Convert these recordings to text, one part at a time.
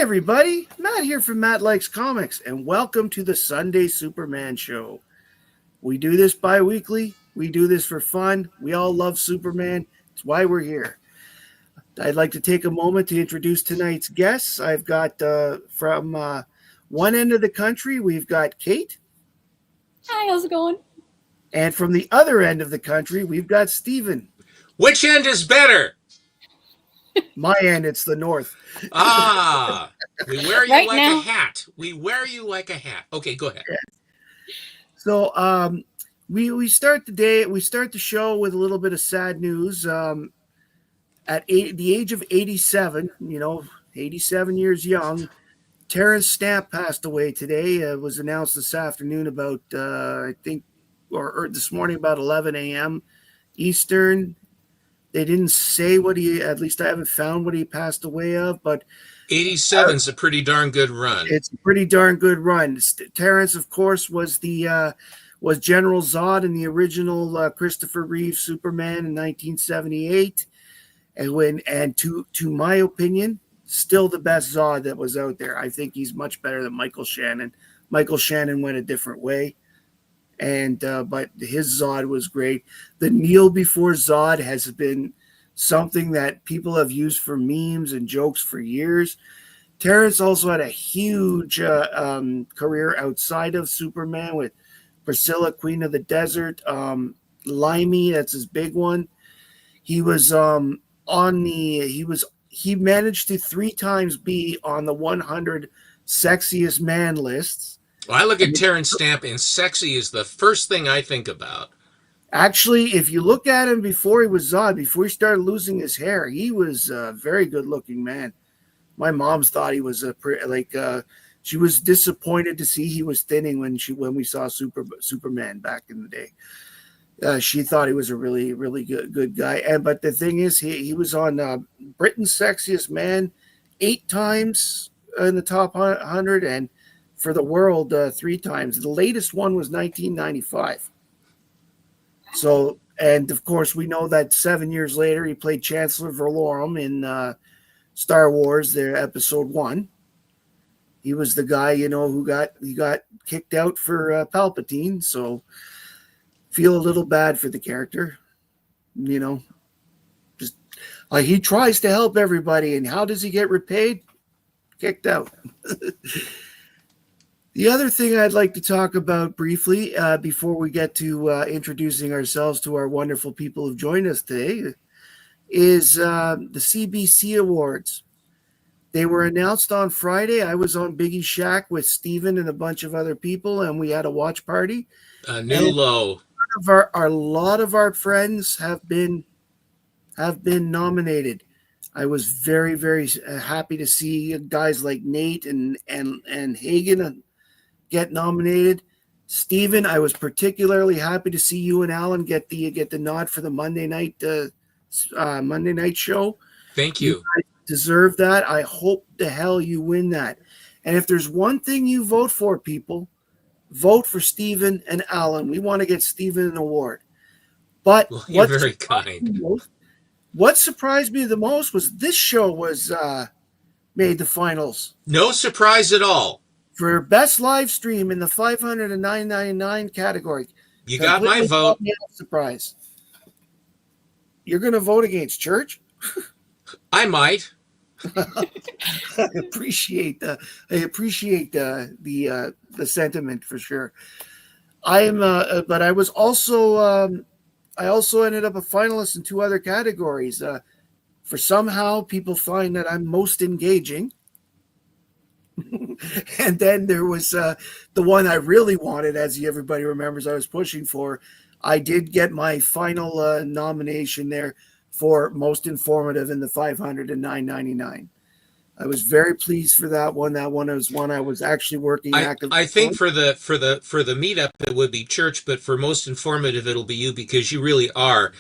everybody, Matt here from Matt Likes Comics, and welcome to the Sunday Superman Show. We do this bi-weekly. We do this for fun. We all love Superman. It's why we're here. I'd like to take a moment to introduce tonight's guests. I've got from one end of the country, we've got Kate. Hi, how's it going? And from the other end of the country, we've got Steven. Which end is better? My end, it's the north. We wear you Right like now. a hat. We wear you like a hat. Okay, go ahead. So we start the day. We start the show with a little bit of sad news. At the age of 87, 87 years young, Terrence Stamp passed away today. It was announced this afternoon about I think, or this morning about 11 a.m. Eastern. They didn't say what at least I haven't found what he passed away of, but 87's a pretty darn good run. it's a pretty darn good run. Terrence, of course, was was General Zod in the original Christopher Reeve Superman in 1978, and to my opinion, still the best Zod that was out there. I think he's much better than Michael Shannon. Michael Shannon went a different way. But his Zod was great. The kneel before Zod has been something that people have used for memes and jokes for years. Terrence also had a huge career outside of Superman with Priscilla, Queen of the Desert, Limey, that's his big one. He was he managed to 3 times be on the 100 sexiest man lists. Well, I look at Terrence Stamp, and sexy is the first thing I think about. Actually, if you look at him before he was Zod, before he started losing his hair, he was a very good-looking man. My mom's thought he was she was disappointed to see he was thinning when we saw Superman back in the day. She thought he was a really, really good guy. But the thing is, he was on Britain's Sexiest Man 8 times in the top 100, and for the world 3 times. The latest one was 1995. So, and of course, we know that 7 years later, he played Chancellor Valorum in Star Wars, their Episode 1. He was the guy, who got kicked out for Palpatine. So, feel a little bad for the character. Just he tries to help everybody, and how does he get repaid? Kicked out. The other thing I'd like to talk about briefly before we get to introducing ourselves to our wonderful people who've joined us today is the CBC Awards. They were announced on Friday. I was on Biggie Shack with Steven and a bunch of other people, and we had a watch party. New low. A lot of our friends have been nominated. I was very, very happy to see guys like Nate and Hagen get nominated. Steven, I was particularly happy to see you and Alan get the nod for the Monday night show. Thank you. You guys deserve that. I hope the hell you win that. And if there's one thing you vote for, people, vote for Steven and Alan. We want to get Steven an award. But Well, you're very kind. What surprised me the most was this show was made the finals. No surprise at all. For best live stream in the 500 to 999 category. You got my vote. Surprise. You're going to vote against Church? I might. I appreciate the sentiment for sure. But I was also I also ended up a finalist in 2 other categories. For somehow people find that I'm most engaging. And then there was the one I really wanted, as everybody remembers, I was pushing for. I did get my final nomination there for most informative in the 500 and 999. I was very pleased for that one. That one was one I was actually working actively. I think for the meetup it would be Church, but for most informative it'll be you, because you really are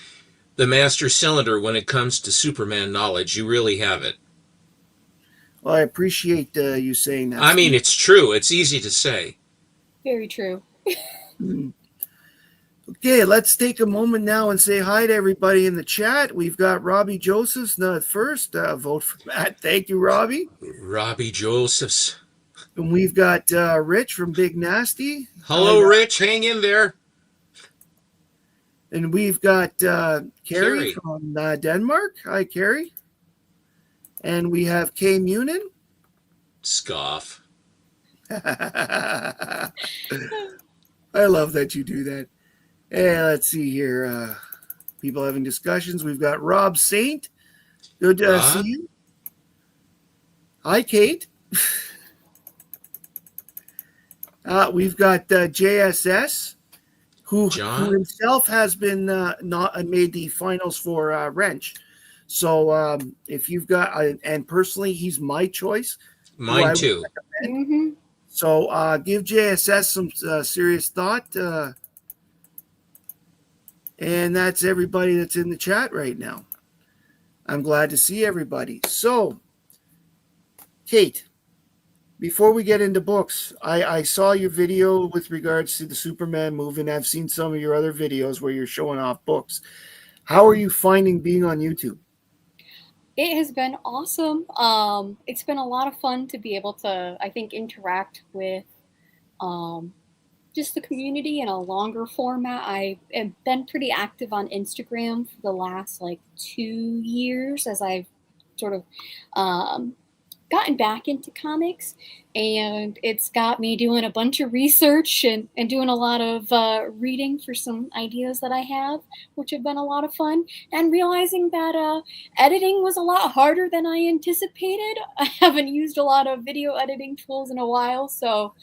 the master cylinder when it comes to Superman knowledge. You really have it. Well, I appreciate you saying that. I mean, it's true. It's easy to say. Very true. Okay, let's take a moment now and say hi to everybody in the chat. We've got Robbie Josephs first. Vote for Matt. Thank you, Robbie. Robbie Josephs. And we've got Rich from Big Nasty. Hello, Rich. Hang in there. And we've got Carrie Carrie. from Denmark. Hi, Carrie. And we have Kay Munin. Scoff. I love that you do that. And let's see here. People having discussions. We've got Rob Saint. Good to Rob? see you. Hi, Kate. We've got JSS, who himself has been not made the finals for Wrench. So if you've got, and personally, he's my choice. Mine too. Mm-hmm. So give JSS some serious thought. And that's everybody that's in the chat right now. I'm glad to see everybody. So, Kate, before we get into books, I saw your video with regards to the Superman movie, and I've seen some of your other videos where you're showing off books. How are you finding being on YouTube? It has been awesome. It's been a lot of fun to be able to, I think, interact with just the community in a longer format. I have been pretty active on Instagram for the last 2 years as I've sort of gotten back into comics, and it's got me doing a bunch of research and doing a lot of reading for some ideas that I have, which have been a lot of fun, and realizing that editing was a lot harder than I anticipated. I haven't used a lot of video editing tools in a while, so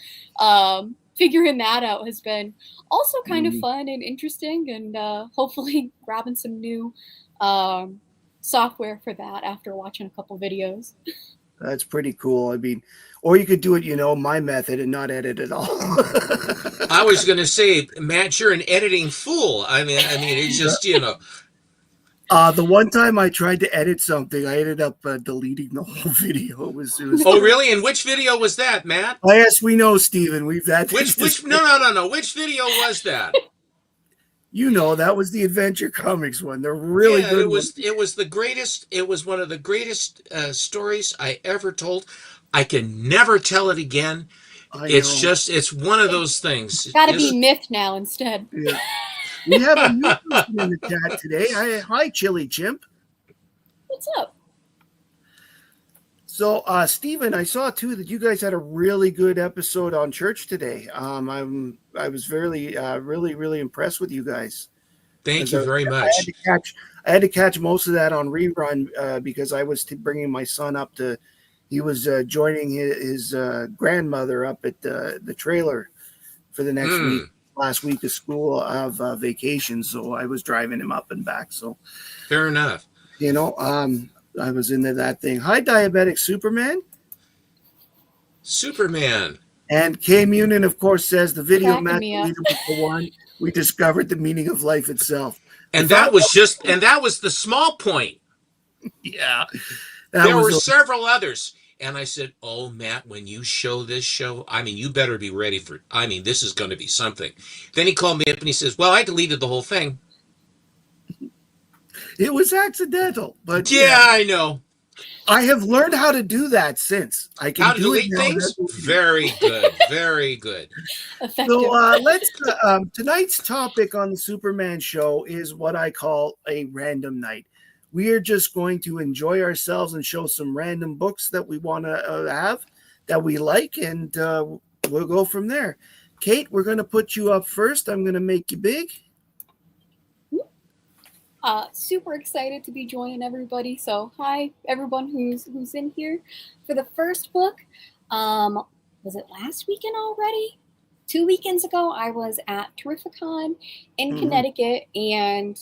figuring that out has been also kind of fun and interesting, and hopefully grabbing some new software for that after watching a couple videos. That's pretty cool. I mean, or you could do it, my method and not edit at all. I was going to say, Matt, you're an editing fool. I mean, it's just, The one time I tried to edit something, I ended up deleting the whole video. It was. Oh, really? And which video was that, Matt? Oh, yes, we know, Stephen. We've had which no. Which video was that? That was the Adventure Comics one. They're really good. It was the greatest. It was one of the greatest stories I ever told. I can never tell it again. It's one of those things. It's got to be Myth now instead. Yeah. We have a new person in the chat today. Hi, Chili Chimp. What's up? So, Stephen, I saw too that you guys had a really good episode on church today. I was really, really impressed with you guys. Thank you very much. I had to catch most of that on rerun because I was bringing my son up to. He was joining his grandmother up at the trailer for the next week. Last week of school of vacation, so I was driving him up and back. So, fair enough. I was into that thing. Hi, Diabetic Superman. And Kay Munin, of course, says the video match was the one we discovered the meaning of life itself. And that was the small point. Yeah. There were several others. And I said, oh, Matt, when you show this show, you better be ready for it. This is going to be something. Then he called me up and he says, well, I deleted the whole thing. It was accidental. But yeah, I know. I have learned how to do that since. I can delete things. Very good. Very good. Effective. So let's tonight's topic on the Superman show is what I call a random night. We are just going to enjoy ourselves and show some random books that we want to have that we like, and we'll go from there. Kate, we're going to put you up first. I'm going to make you big. Super excited to be joining everybody. So hi, everyone who's in here. For the first book, was it last weekend already? 2 weekends ago, I was at Terrificon in Connecticut, and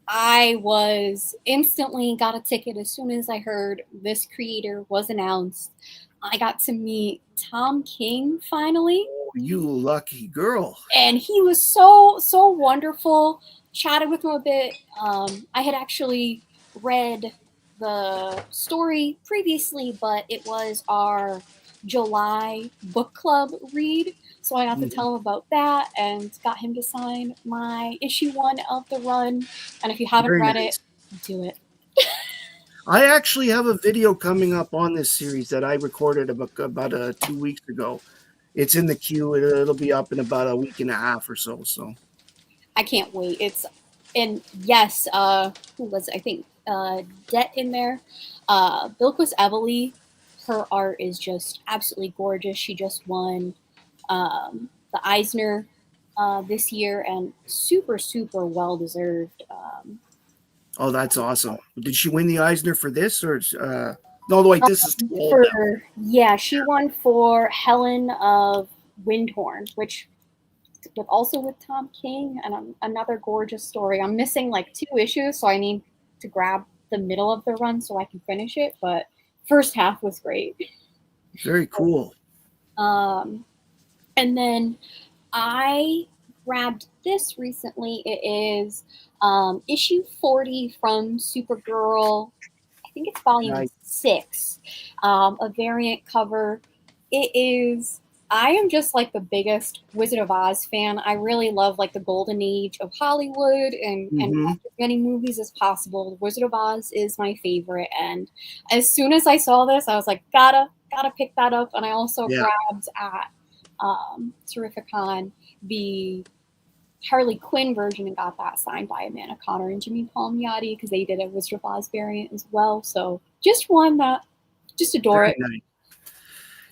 I was instantly got a ticket as soon as I heard this creator was announced. I got to meet Tom King finally. Oh, you lucky girl. And he was so wonderful. Chatted with him a bit. I had actually read the story previously, but it was our July book club read. So I got to tell him about that and got him to sign my issue 1 of the run. And if you haven't read it, do it. I actually have a video coming up on this series that I recorded about 2 weeks ago. It's in the queue. It'll be up in about a week and a half or so. So I can't wait. And yes, who was it? I think Det in there. Bilquis Evely, her art is just absolutely gorgeous. She just won the Eisner this year, and super, super well deserved. oh, that's awesome. Did she win the Eisner for this or? No, wait, this is too old now. Yeah, she won for Helen of Windhorn, which but also with Tom King and another gorgeous story. I'm missing like 2 issues, so I need to grab the middle of the run so I can finish it. But first half was great. Very cool. And then I grabbed this recently. It is issue 40 from Supergirl. I think it's volume 6, a variant cover. It is. I am just like the biggest Wizard of Oz fan. I really love like the golden age of Hollywood and as many movies as possible. The Wizard of Oz is my favorite. And as soon as I saw this, I was like, gotta pick that up. And I also grabbed at Terrificon the Harley Quinn version and got that signed by Amanda Connor and Jimmy Palmiotti because they did a Wizard of Oz variant as well. So just one that just adore it. Nice.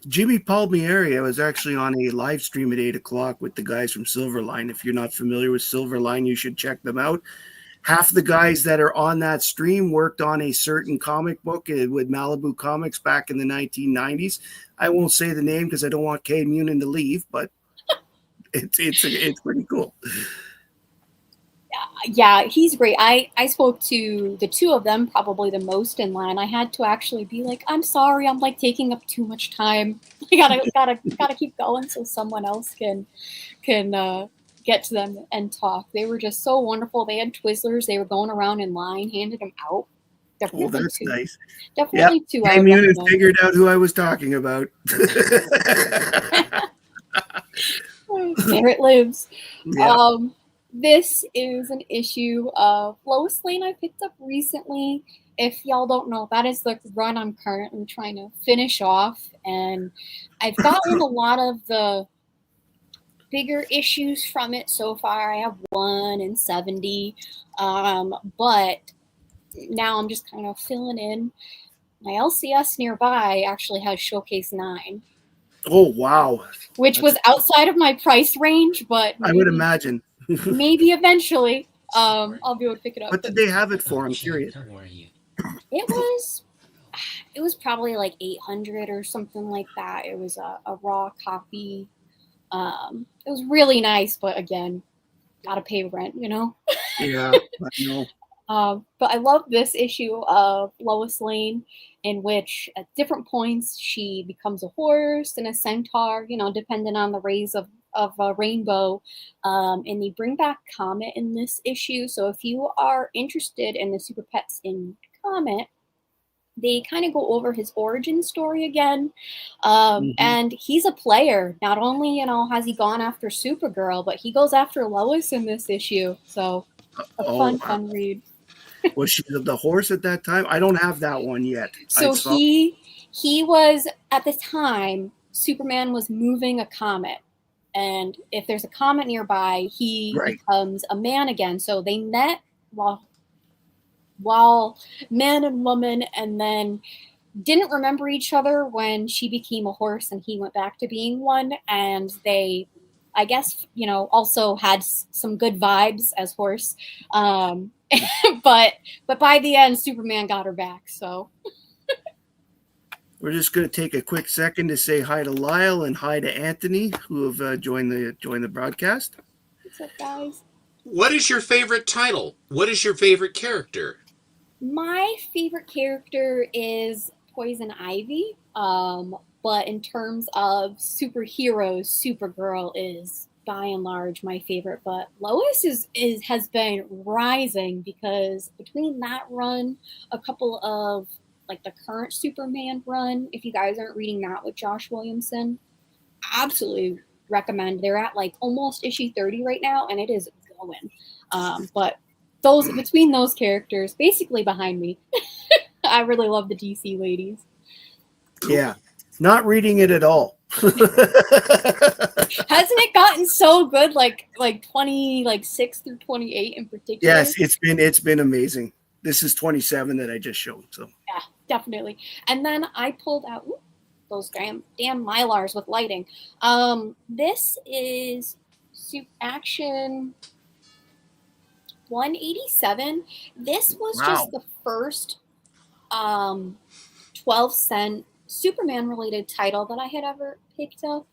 Jimmy Palmieri was actually on a live stream at 8:00 with the guys from Silverline. If you're not familiar with Silverline, you should check them out. Half the guys that are on that stream worked on a certain comic book with Malibu Comics back in the 1990s. I won't say the name because I don't want Cade Munin to leave, but it's pretty cool. Yeah, he's great. I spoke to the 2 of them probably the most in line. I had to actually be like, I'm sorry, I'm like taking up too much time. I gotta keep going so someone else can get to them and talk. They were just so wonderful. They had Twizzlers. They were going around in line, handed them out. Definitely that's 2. Nice. Definitely 2. Hey, Munin figured out who I was talking about. There it lives. Yeah. This is an issue of Lois Lane I picked up recently. If y'all don't know, that is the run I'm currently trying to finish off. And I've gotten a lot of the bigger issues from it so far. I have 1 and 70. But now I'm just kind of filling in. My LCS nearby actually has Showcase 9. Oh, wow. Which was outside of my price range, but I would imagine. Maybe eventually I'll be able to pick it up. What did they have it for? I'm curious. It was probably like 800 or something like that. It was a raw copy. It was really nice, but again, gotta pay rent, you know? Yeah, I know. But I love this issue of Lois Lane, in which at different points she becomes a horse and a centaur, you know, depending on the rays of a rainbow. And they bring back Comet in this issue. So if you are interested in the Super Pets in Comet, they kind of go over his origin story again. And he's a player. Not only, you know, has he gone after Supergirl, but he goes after Lois in this issue. So a fun read. Was she the horse at that time? I don't have that one yet. So he was, at the time, Superman was moving a comet. And if there's a comet nearby, he becomes a man again. So they met while man and woman, and then didn't remember each other when she became a horse and he went back to being one. And they, I guess, you know, also had some good vibes as horse. But by the end, Superman got her back. So we're just going to take a quick second to say hi to Lyle and hi to Anthony, who have joined the broadcast. What's up, guys? What is your favorite title? What is your favorite character? My favorite character is Poison Ivy. But in terms of superheroes, Supergirl is by and large my favorite. But Lois has been rising because between that run, a couple of like the current Superman run, if you guys aren't reading that with Josh Williamson, absolutely recommend. They're at like almost issue 30 right now, and it is going. But between those characters, basically behind me, I really love the DC ladies. Yeah, not reading it at all. Hasn't it gotten so good? Like 6 through 28 in particular. Yes, it's been amazing. This is 27 that I just showed. So yeah, definitely. And then I pulled out those damn Mylars with lighting. This is Action 187. This was just the first 12-cent Superman related title that I had ever picked up.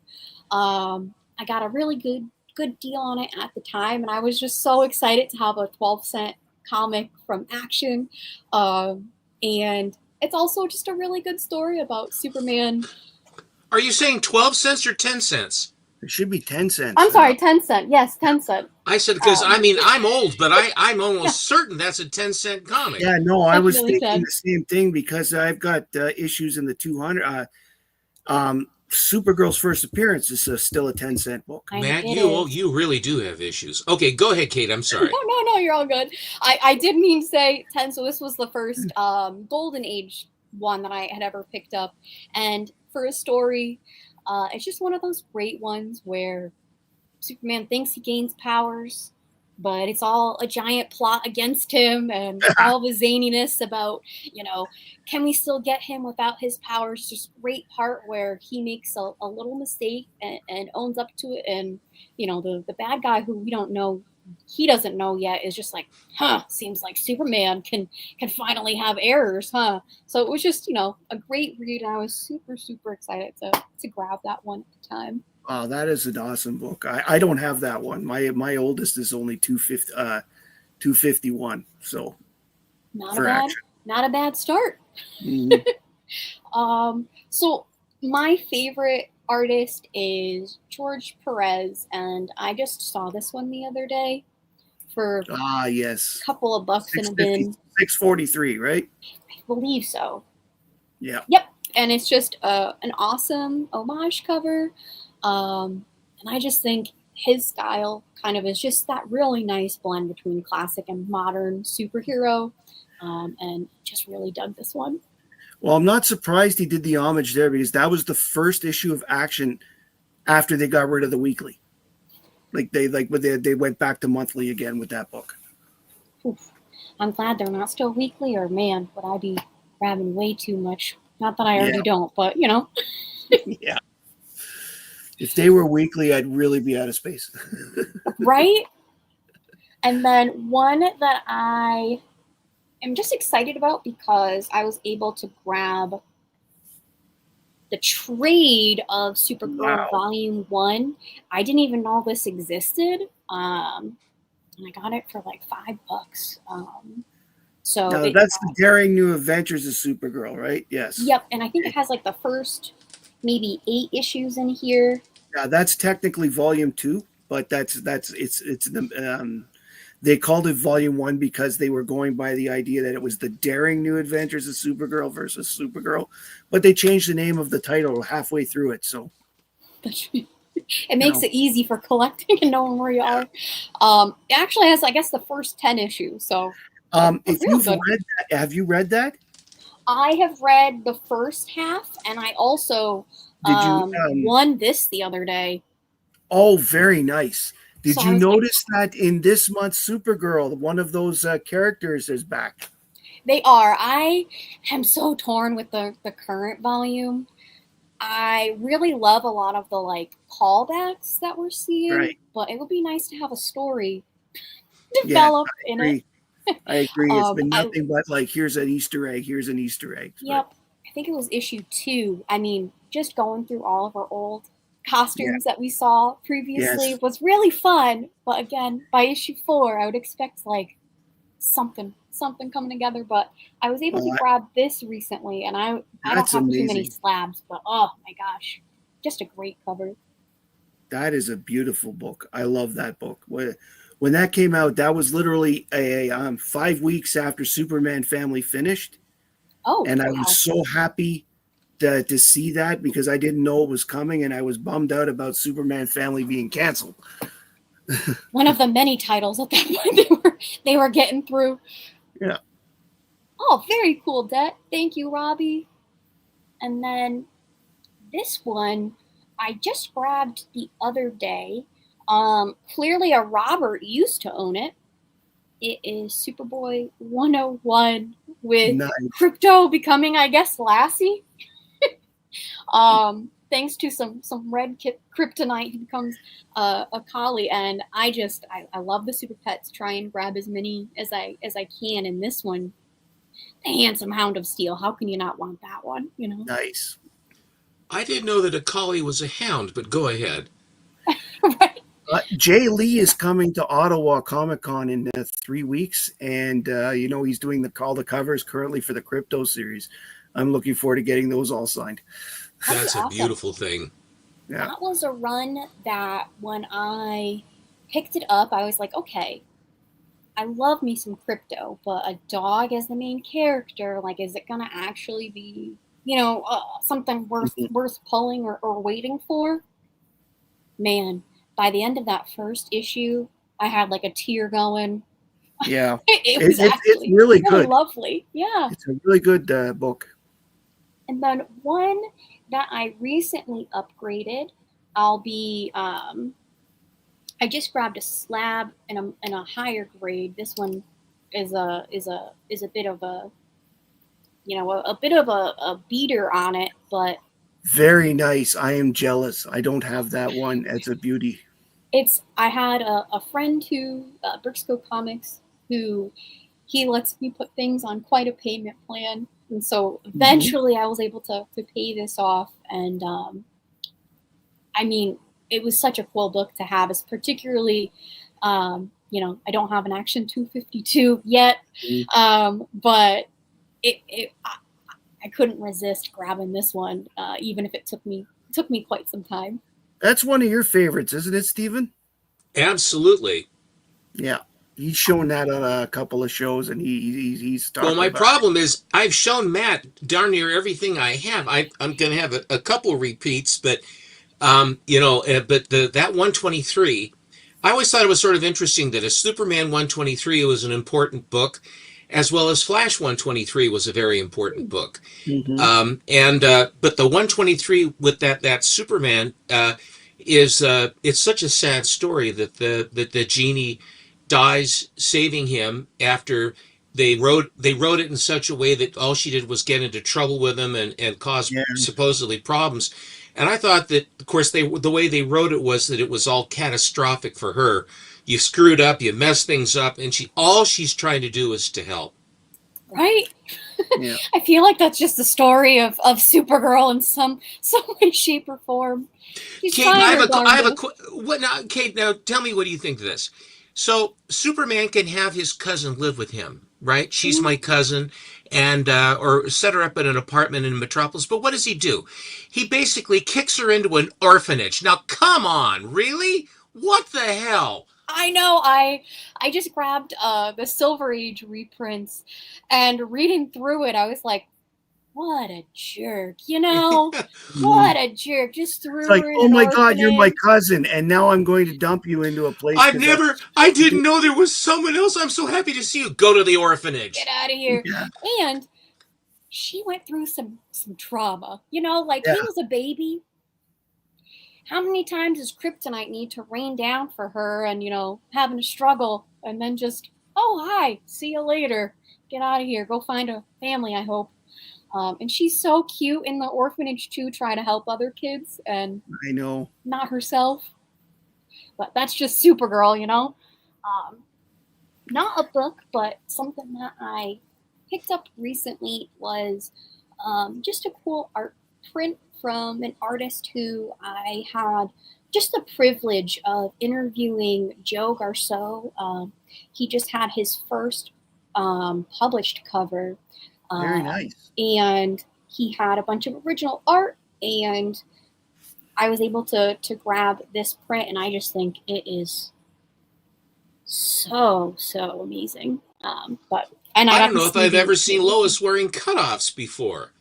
I got a really good deal on it at the time, and I was just so excited to have a 12-cent comic from Action. And it's also just a really good story about Superman. Are you saying 12 cents or 10 cents? it should be 10 cents. I'm sorry, 10 cent. Yes, 10 cent. I said because I'm old, but I'm almost certain that's a 10-cent comic. Yeah, no, I was Definitely thinking the same thing because I've got issues in the 200. Supergirl's first appearance is still a 10-cent book. Matt, you really do have issues. Okay, go ahead, Kate. I'm sorry. No, you're all good. I did mean to say 10, so this was the first Golden Age one that I had ever picked up. And for a story, it's just one of those great ones where Superman thinks he gains powers, but it's all a giant plot against him, and all the zaniness about, can we still get him without his powers? Just great part where he makes a little mistake and owns up to it, and the bad guy who we don't know, he doesn't know yet, is just like, seems like Superman can finally have errors, huh? So it was just a great read, and I was super excited to grab that one at the time. Oh, that is an awesome book. I don't have that one. My oldest is only 251. So not a bad start. Mm-hmm. So my favorite artist is George Perez, and I just saw this one the other day for yes, a couple of bucks in a bin. 643, right? I believe so. Yeah. Yep. And it's just an awesome homage cover. And I just think his style kind of is just that really nice blend between classic and modern superhero. And just really dug this one. Well, I'm not surprised he did the homage there because that was the first issue of Action after they got rid of the weekly. They went back to monthly again with that book. Oof. I'm glad they're not still weekly, or man, would I be grabbing way too much. Not that I already don't, but Yeah. If they were weekly, I'd really be out of space. Right? And then one that I am just excited about because I was able to grab the trade of Supergirl Volume 1. I didn't even know this existed. And I got it for like $5. So that's the Daring New Adventures of Supergirl, right? Yes. Yep. And I think it has like the first maybe 8 issues in here. Yeah, that's technically Volume 2, but it's they called it Volume 1 because they were going by the idea that it was the Daring New Adventures of Supergirl versus Supergirl, but they changed the name of the title halfway through it. So it makes it easy for collecting and knowing where you are. It actually has, I guess, the first 10 issues. So if you've read that, have you read that? I have read the first half, and I also won this the other day. Oh, very nice. Did you notice that in this month's Supergirl, one of those characters is back? They are. I am so torn with the current volume. I really love a lot of the callbacks that we're seeing, but it would be nice to have a story develop in it. I agree. It's been nothing but here's an Easter egg, here's an Easter egg. Yep. I think it was issue 2. I mean, just going through all of our old costumes that we saw previously was really fun. But again, by issue 4, I would expect something coming together. But I was able to grab this recently, and I don't have too many slabs. But oh my gosh, just a great cover. That is a beautiful book. I love that book. When that came out, that was literally 5 weeks after Superman Family finished. Oh, and I was so happy to see that because I didn't know it was coming, and I was bummed out about Superman Family being canceled. One of the many titles at that point they were getting through. Yeah. Oh, very cool, Det. Thank you, Robbie. And then this one I just grabbed the other day. Clearly a Robert used to own it. It is Superboy 101 with Nice. Crypto becoming, I guess, Lassie. Thanks to some red kryptonite, he becomes a collie, and I love the super pets. Try and grab as many as I can. And this one, the handsome Hound of Steel. How can you not want that one? You know, Nice. I didn't know that a collie was a hound, but go ahead. right? Jay Lee is coming to Ottawa Comic Con in 3 weeks, and he's doing all the covers currently for the Crypto series. I'm looking forward to getting those all signed. That's Awesome. a beautiful thing. Yeah. That was a run that when I picked it up, I was like, okay, I love me some Crypto, but a dog as the main character, like, is it gonna actually be, something worth pulling or waiting for? Man, by the end of that first issue, I had like a tear going. Yeah. It was it's actually really good. lovely. Yeah. It's a really good book. And then one that I recently upgraded, I just grabbed a slab in a higher grade. This one is a bit of a a beater on it, but Very nice. I am jealous. I don't have that one. It's a beauty. I had a friend who Bricksco Comics, who he lets me put things on quite a payment plan, and so eventually I was able to pay this off. And I mean, it was such a cool book to have, as particularly I don't have an Action 252 yet, but I couldn't resist grabbing this one, even if it took me quite some time. That's one of your favorites, isn't it, Stephen? Absolutely. Yeah. He's shown that on a couple of shows, and he's talking Well, my about problem is I've shown Matt darn near everything I have. I'm going to have a couple repeats, but that 123, I always thought it was sort of interesting that a Superman 123 was an important book, as well as Flash 123 was a very important book. But the 123 with that Superman it's such a sad story that the genie dies saving him after they wrote it in such a way that all she did was get into trouble with him and cause supposedly problems. And I thought that, of course, the way they wrote it was that it was all catastrophic for her. You screwed up, you messed things up, and all she's trying to do is to help. Right? Yeah. I feel like that's just the story of Supergirl in some way, shape, or form. Kate, Kate, now tell me, what do you think of this? So Superman can have his cousin live with him, right? She's my cousin, and or set her up in an apartment in Metropolis. But what does he do? He basically kicks her into an orphanage. Now, come on, really? What the hell? I know. I just grabbed the Silver Age reprints, and reading through it, I was like, what a jerk, what a jerk. Just threw It's like, her in oh an my God, orphanage. you're my cousin, and now I'm going to dump you into a place. I didn't know there was someone else. I'm so happy to see you. Go to the orphanage. Get out of here. Yeah. And she went through some trauma, he was a baby. How many times does Kryptonite need to rain down for her, and having a struggle, and then just, oh, hi, see you later, get out of here, go find a family, I hope. And she's so cute in the orphanage too, trying to help other kids, and I know, not herself. But that's just Supergirl, Not a book, but something that I picked up recently was just a cool art print from an artist who I had just the privilege of interviewing, Joe Garceau. He just had his first published cover. very nice. And he had a bunch of original art, and I was able to grab this print, and I just think it is so amazing. I don't know if I've ever seen Lois wearing cutoffs before.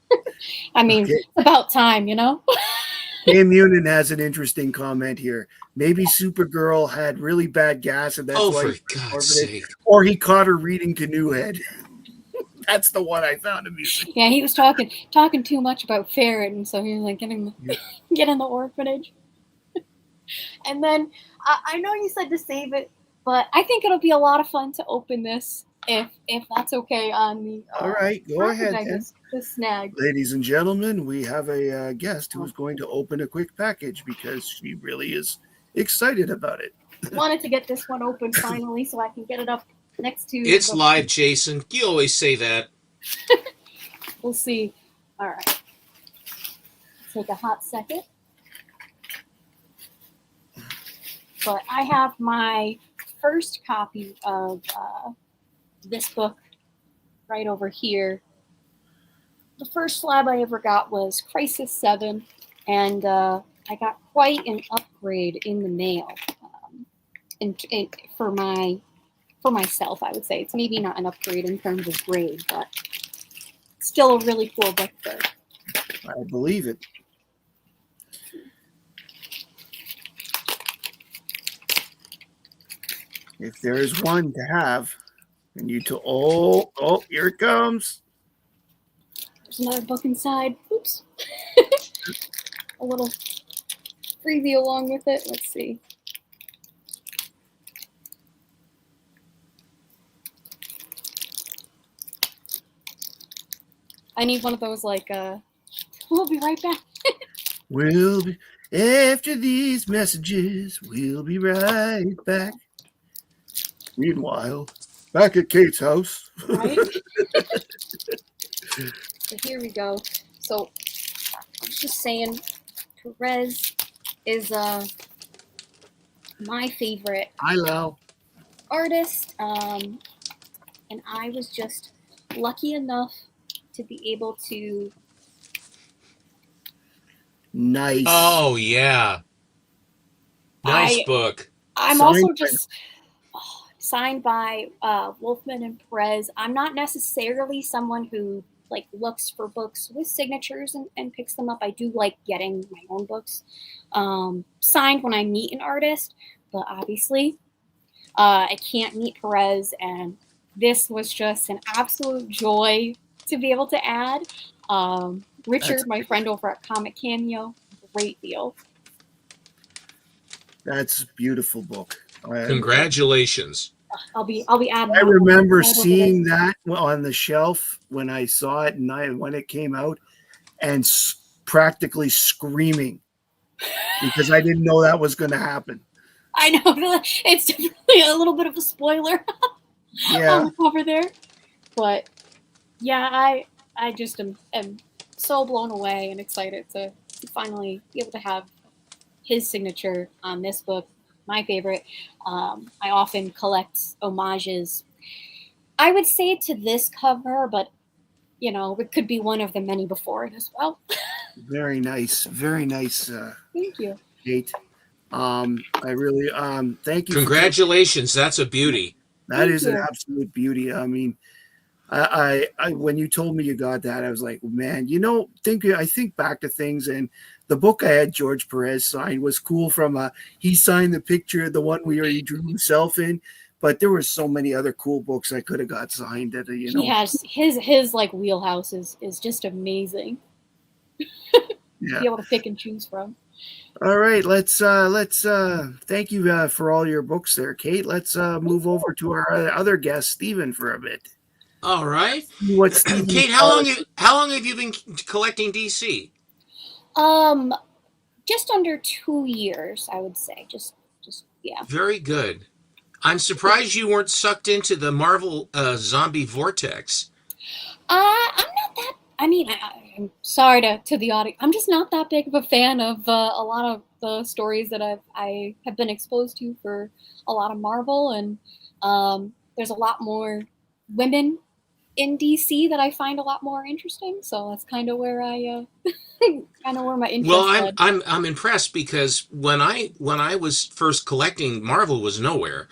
I mean, Okay. It's about time, Cam Munin has an interesting comment here. Maybe Supergirl had really bad gas, and that's why. For God's sake! Or he caught her reading Canoehead. That's the one I found amusing. Yeah, he was talking too much about Ferret, and so he was like getting the orphanage. And then I know you said to save it, but I think it'll be a lot of fun to open this if that's okay on the. All right, go ahead. The snag. Ladies and gentlemen, we have a guest who is going to open a quick package because she really is excited about it. Wanted to get this one open finally so I can get it up next to. It's live, Jason. You always say that. We'll see. All right. Take a hot second. But I have my first copy of this book right over here. The first slab I ever got was Crisis 7, and I got quite an upgrade in the mail. For myself, I would say. It's maybe not an upgrade in terms of grade, but still a really cool book there. I believe it. If there is one to have, and you to here it comes. There's another book inside. Oops. A little freebie along with it. Let's see. I need one of those like we'll be right back. We'll be after these messages, we'll be right back. Meanwhile, back at Kate's house. Right? So here we go. So I was just saying, Perez is my favorite artist, and I was just lucky enough to be able to. Nice. Oh yeah. Nice book. I'm Signed also just signed by Wolfman and Perez. I'm not necessarily someone who like looks for books with signatures and picks them up. I do like getting my own books signed when I meet an artist, but obviously I can't meet Perez, and this was just an absolute joy to be able to add. Richard, my friend over at Comic Cameo, great deal. That's a beautiful book. Congratulations. I'll be adding. I remember seeing that on the shelf when I saw it and when it came out, and practically screaming because I didn't know that was going to happen. I know it's definitely a little bit of a spoiler on the cover there, but yeah, I just am so blown away and excited to finally be able to have his signature on this book. My favorite. I often collect homages. I would say to this cover, but it could be one of the many before it as well. Very nice. Very nice. Thank you, Kate. I really thank you. Congratulations. That's a beauty. That is an absolute beauty. I mean, I when you told me you got that, I was like, man, I think back to things, and the book I had George Perez sign was cool. He signed the picture, the one where he drew himself in, but there were so many other cool books I could have got signed that he has his like wheelhouse is just amazing. Yeah. Be able to pick and choose from. All right, let's thank you for all your books there, Kate. Let's move over to our other guest, Stephen, for a bit. All right. Kate, how long have you been collecting DC? Just under 2 years, I would say. Just yeah. Very good. I'm surprised you weren't sucked into the Marvel zombie vortex. I'm not that. I mean, I'm sorry to the audience. I'm just not that big of a fan of a lot of the stories that I have been exposed to for a lot of Marvel, and there's a lot more women in DC that I find a lot more interesting. So that's kind of where my interest. Well, I'm impressed because when I was first collecting, Marvel was nowhere.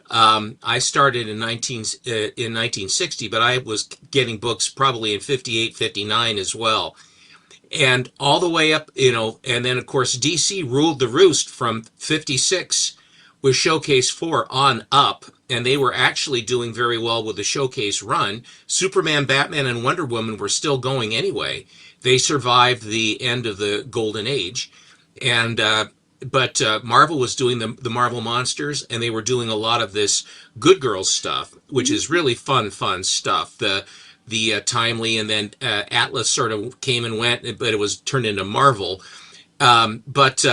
I started in 1960, but I was getting books probably in 58, 59 as well. And all the way up, and then of course DC ruled the roost from 56 with Showcase 4 on up, and they were actually doing very well with the Showcase run. Superman, Batman, and Wonder Woman were still going anyway. They survived the end of the Golden Age, and but Marvel was doing the Marvel Monsters, and they were doing a lot of this Good Girls stuff, which is really fun stuff. The Timely, and then Atlas sort of came and went, but it was turned into Marvel. But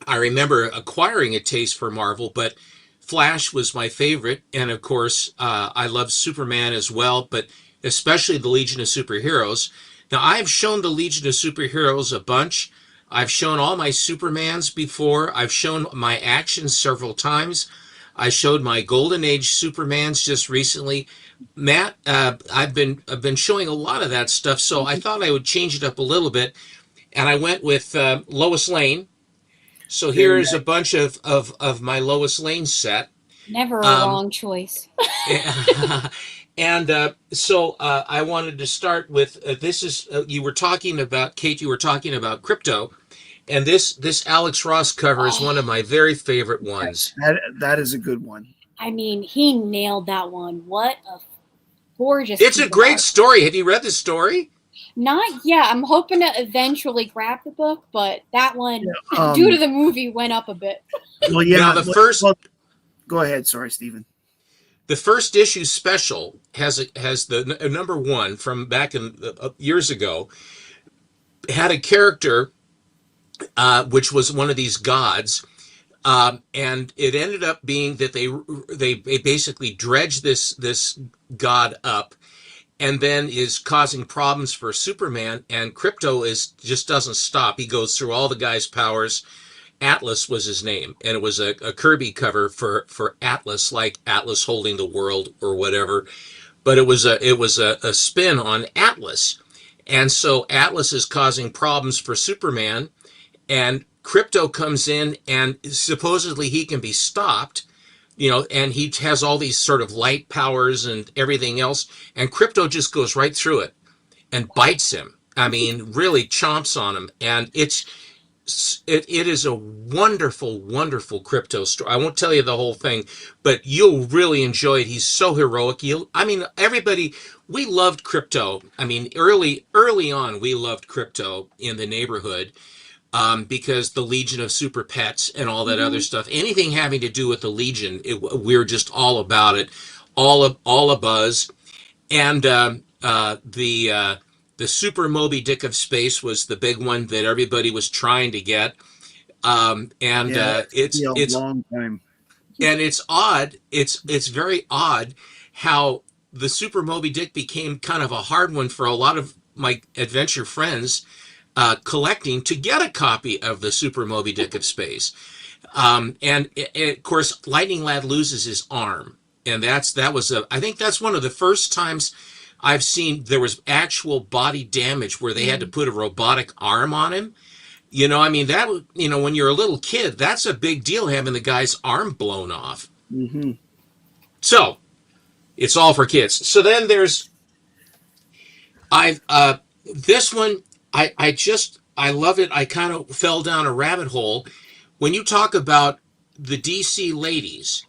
I remember acquiring a taste for Marvel, but Flash was my favorite, and of course I love Superman as well, but especially the Legion of Superheroes. Now, I've shown the Legion of Superheroes a bunch. I've shown all my Supermans before. I've shown my actions several times. I showed my Golden Age Supermans just recently. Matt, I've been showing a lot of that stuff, so I thought I would change it up a little bit, and I went with Lois Lane. So here's a bunch of my Lois Lane set. Never a wrong choice. And so I wanted to start with this is you were talking about, Kate. You were talking about Crypto, and this Alex Ross cover is one of my very favorite ones. That is a good one. I mean, he nailed that one. What a gorgeous! It's a great story. Have you read the story? Not yet. I'm hoping to eventually grab the book, but that one, due to the movie, went up a bit. Well, yeah. Now, go ahead. Sorry, Stephen. The first issue special has the number one from back in years ago. Had a character which was one of these gods, and it ended up being that they basically dredged this god up, and then is causing problems for Superman. And Crypto just doesn't stop. He goes through all the guy's powers. Atlas was his name, and it was a Kirby cover for Atlas, like Atlas holding the world or whatever. But it was a spin on Atlas, and so Atlas is causing problems for Superman, and Crypto comes in, and supposedly he can be stopped, and he has all these sort of light powers and everything else, and Crypto just goes right through it and bites him. I mean, really chomps on him, and it is a wonderful, wonderful Crypto story. I won't tell you the whole thing, but you'll really enjoy it. He's so heroic. Everybody, we loved Crypto. I mean, early on, we loved Crypto in the neighborhood because the Legion of Super Pets and all that other stuff. Anything having to do with the Legion, we're just all about it. All a buzz. And the Super Moby Dick of Space was the big one that everybody was trying to get, it's a long time. And it's odd. It's very odd how the Super Moby Dick became kind of a hard one for a lot of my adventure friends collecting to get a copy of the Super Moby Dick of Space. And of course, Lightning Lad loses his arm, and I think that's one of the first times I've seen there was actual body damage where they had to put a robotic arm on him. I mean, when you're a little kid, that's a big deal, having the guy's arm blown off. Mm-hmm. So it's all for kids. So then there's, this one, I love it. I kind of fell down a rabbit hole. When you talk about the DC ladies,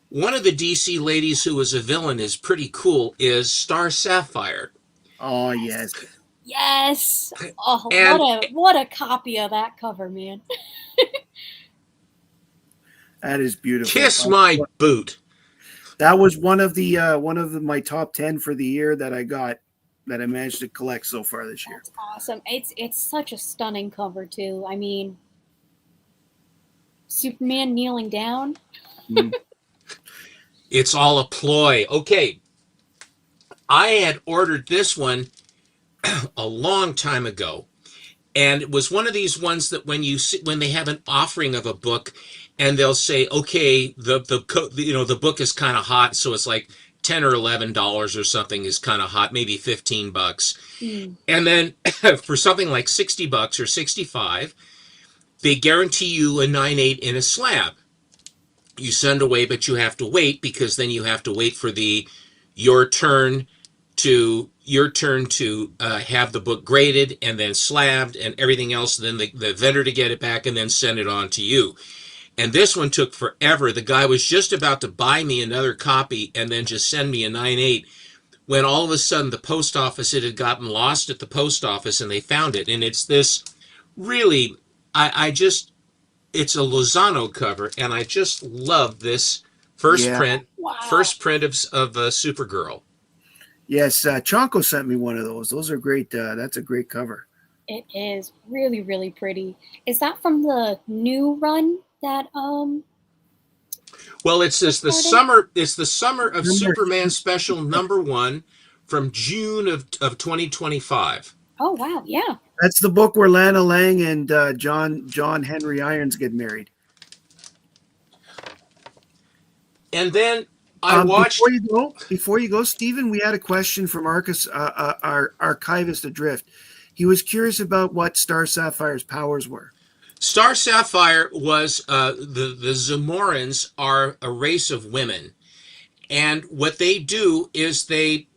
one of the DC ladies who was a villain is pretty cool, is Star Sapphire. Oh, yes. Yes. Oh, what a copy of that cover, man. That is beautiful. Kiss my boot. That was one of my top 10 for the year that I managed to collect so far this year. That's awesome. It's such a stunning cover too. I mean, Superman kneeling down. It's all a ploy. Okay. I had ordered this one a long time ago, and it was one of these ones that when they have an offering of a book, and they'll say, okay, the book is kind of hot, so it's like $10 or $11 or something is kind of hot, maybe $15. And then for something like $60 or $65, they guarantee you a 9/8 in a slab. You send away, but you have to wait, because then you have to wait for your turn to have the book graded and then slabbed and everything else, and then the vendor to get it back and then send it on to you. And this one took forever. The guy was just about to buy me another copy and then just send me a 9/8 when all of a sudden the post office, it had gotten lost at the post office and they found it. And it's this really, I just, it's a Lozano cover, and I just love this first Yeah. print, Wow. of Supergirl. Yes, Chonko sent me one of those. Those are great. That's a great cover. It is really, really pretty. Is that from the new run that Well, it's the Pardon? summer. It's the summer of Number- Superman special #1 from June of 2025. Oh wow, yeah. That's the book where Lana Lang and John Henry Irons get married. And then I watched. Before you go, Stephen, we had a question from our archivist Adrift. He was curious about what Star Sapphire's powers were. Star Sapphire was the Zamorans are a race of women, and what they do is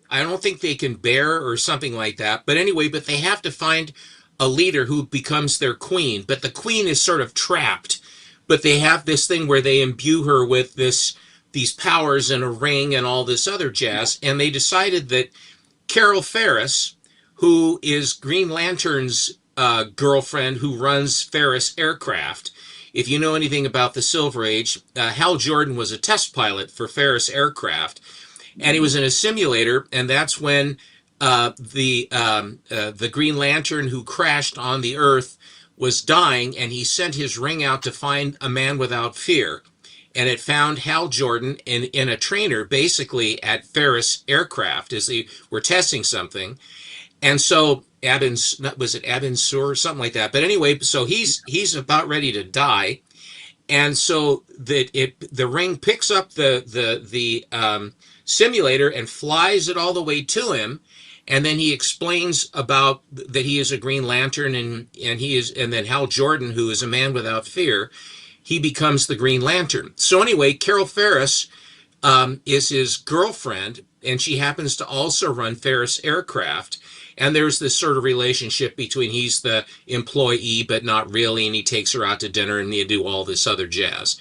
I don't think they can bear or something like that, but anyway, but they have to find a leader who becomes their queen, but the queen is sort of trapped, but they have this thing where they imbue her with these powers and a ring and all this other jazz, and they decided that Carol Ferris, who is Green Lantern's girlfriend who runs Ferris Aircraft. If you know anything about the Silver Age, Hal Jordan was a test pilot for Ferris Aircraft, and he was in a simulator, and that's when the Green Lantern who crashed on the Earth was dying, and he sent his ring out to find a man without fear. And it found Hal Jordan in a trainer, basically at Ferris Aircraft, as they were testing something. And so was it Abin Sur or something like that? But anyway, so he's about ready to die, and so the ring picks up the simulator and flies it all the way to him, and then he explains about that he is a Green Lantern, and then Hal Jordan, who is a man without fear, he becomes the Green Lantern. So anyway, Carol Ferris is his girlfriend, and she happens to also run Ferris Aircraft. And there's this sort of relationship between he's the employee, but not really, and he takes her out to dinner, and they do all this other jazz.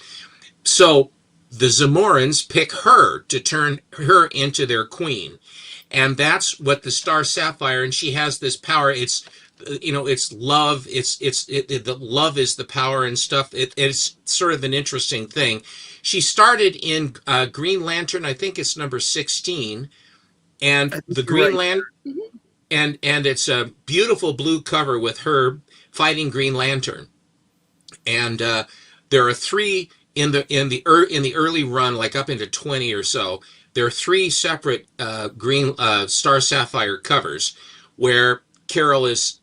So the Zamorans pick her to turn her into their queen. And that's what the Star Sapphire, and she has this power. It's, it's love. The love is the power and stuff. It's sort of an interesting thing. She started in Green Lantern, I think it's number 16, and the Green Lantern. Mm-hmm. And it's a beautiful blue cover with her fighting Green Lantern, and there are 3 in the early run, like up into 20 or so. There are 3 separate Star Sapphire covers where Carol is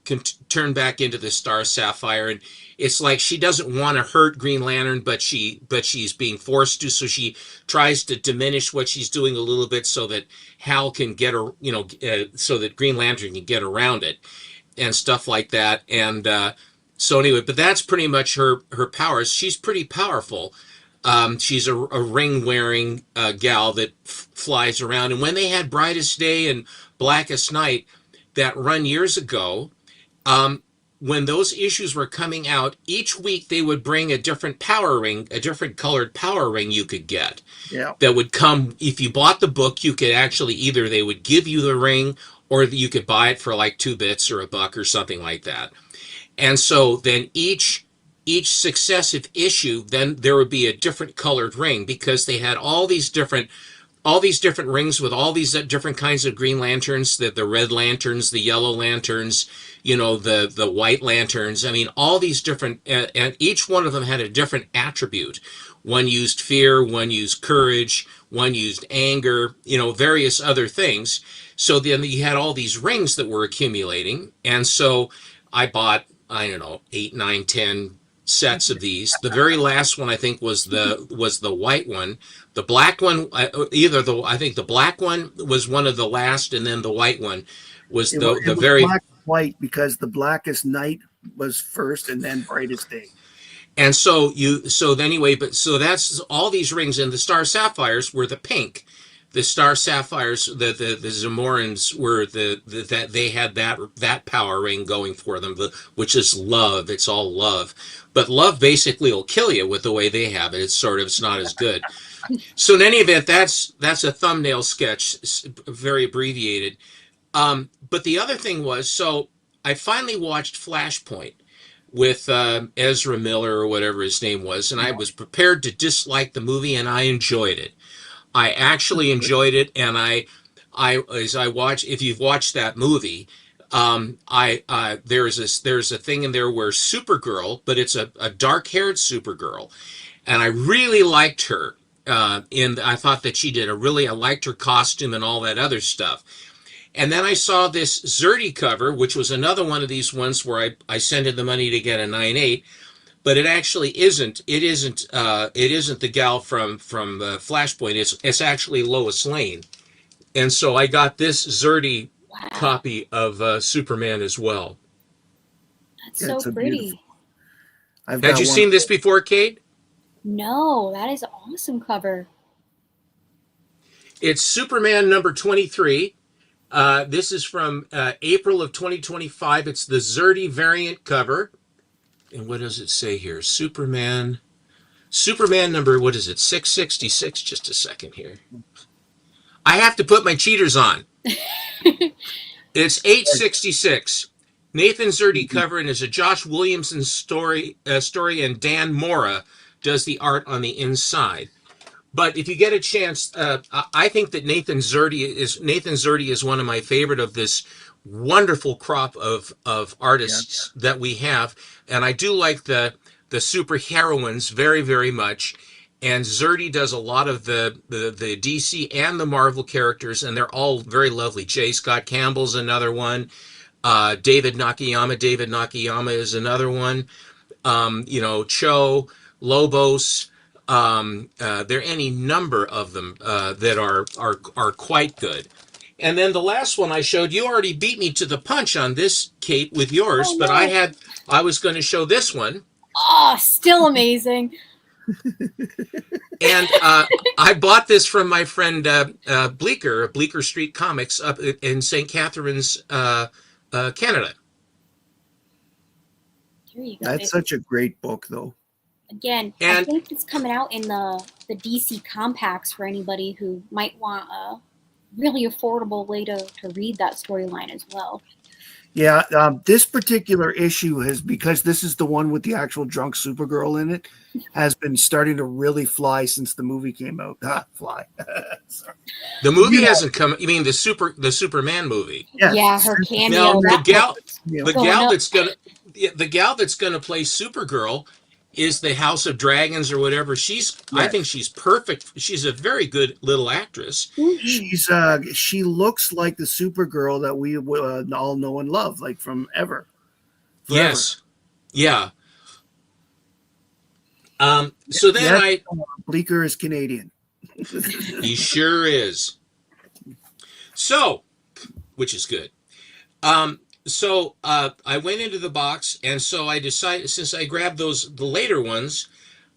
turned back into the Star Sapphire, and it's like she doesn't want to hurt Green Lantern, but she's being forced to, so she tries to diminish what she's doing a little bit so that Hal can get her, so that Green Lantern can get around it and stuff like that. And so anyway, but that's pretty much her powers. She's pretty powerful. She's a ring-wearing gal that flies around. And when they had Brightest Day and Blackest Night, that run years ago, when those issues were coming out, each week they would bring a different power ring, a different colored power ring you could get. Yeah. That would come, if you bought the book, you could actually either they would give you the ring, or you could buy it for like 2 bits or $1 or something like that. And so then each successive issue, then there would be a different colored ring, because they had all these different rings with all these different kinds of Green Lanterns, the red lanterns, the yellow lanterns, the white lanterns. I mean, all these different, and each one of them had a different attribute. One used fear, one used courage, one used anger, various other things. So then you had all these rings that were accumulating. And so I bought, 8, 9, 10 sets of these. The very last one, I think, was the white one. The black one, I think the black one was one of the last, and then the white one was the very black and white, because the Blackest Night was first, and then Brightest Day. And so that's all these rings, and the Star Sapphires were the pink. the Star Sapphires, the Zamorans were that they had that power ring going for them, which is love. It's all love, but love basically will kill you with the way they have it. It's not as good. So in any event, that's a thumbnail sketch, very abbreviated. But the other thing was, so I finally watched Flashpoint with Ezra Miller or whatever his name was, and I was prepared to dislike the movie, and I enjoyed it. I actually enjoyed it, and as I watch, if you've watched that movie, there's a thing in there where Supergirl, but it's a dark-haired Supergirl, and I really liked her. And I thought that I liked her costume and all that other stuff. And then I saw this Zerdy cover, which was another one of these ones where I sent in the money to get a 9.8, but it actually isn't. It isn't the gal from Flashpoint. It's actually Lois Lane. And so I got this Zerdy copy of Superman as well. That's so pretty. Had you seen this before, Kate? No, that is an awesome cover. It's Superman number 23. This is from April of 2025. It's the Zerdy variant cover. And what does it say here? Superman number, what is it? 666. Just a second here. I have to put my cheaters on. It's 866. Nathan Zerdy cover, and it's a Josh Williamson story, and Dan Mora does the art on the inside. But if you get a chance, I think that Nathan Zerdy is one of my favorite of this wonderful crop of artists that we have, and I do like the super heroines very, very much. And Zerdy does a lot of the DC and the Marvel characters, and they're all very lovely. J. Scott Campbell's another one. David Nakayama is another one. Cho, Lobos. There are any number of them that are quite good. And then the last one I showed, you already beat me to the punch on this, Kate, with yours, but I was going to show this one. Oh, still amazing. And I bought this from my friend Bleecker Street Comics up in St. Catharines, Canada. Here you go. That's such a great book, though. Again, I think it's coming out in the DC compacts for anybody who might want a really affordable way to read that storyline as well. Yeah, this particular issue because this is the one with the actual drunk Supergirl in it, has been starting to really fly since the movie came out. Fly. The movie hasn't come. You mean the Superman movie? Yes. Yeah, her cameo. Now the gal that's gonna play Supergirl is the House of Dragons or whatever. I think she's perfect. She's a very good little actress. She looks like the Supergirl that we all know and love, like from Forever. Yes. Yeah. So then Bleecker is Canadian. He sure is. So, which is good. So I went into the box, and so I decided, since I grabbed the later ones,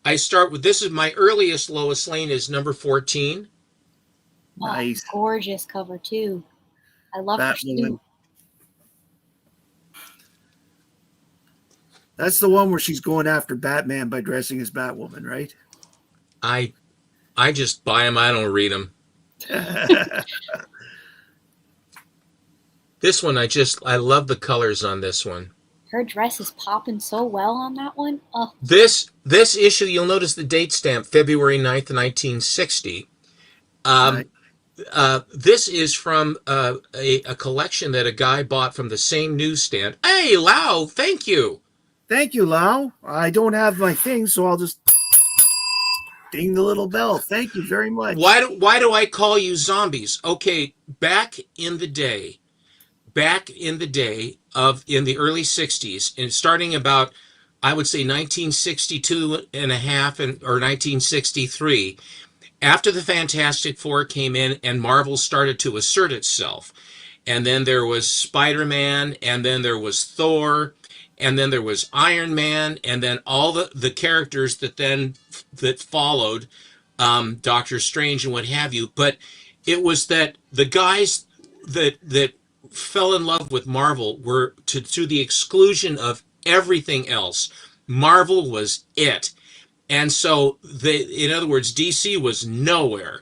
I start with, this is my earliest Lois Lane is number 14. Nice. Oh, gorgeous cover too. I love her too. That's the one where she's going after Batman by dressing as Batwoman, right? I just buy them. I don't read them. This one, I love the colors on this one. Her dress is popping so well on that one. Oh. This issue, you'll notice the date stamp, February 9th, 1960. Right. This is from a collection that a guy bought from the same newsstand. Hey, Lau, thank you. Thank you, Lau. I don't have my thing, so I'll just ding the little bell. Thank you very much. Why do I call you zombies? Okay, back in the day in the early 60s, and starting about, I would say 1962 and a half or 1963, after the Fantastic Four came in and Marvel started to assert itself. And then there was Spider-Man, and then there was Thor, and then there was Iron Man, and then all the characters that followed, Doctor Strange and what have you. But It was that the guys that fell in love with Marvel were to the exclusion of everything else. Marvel was it. And so in other words, DC was nowhere.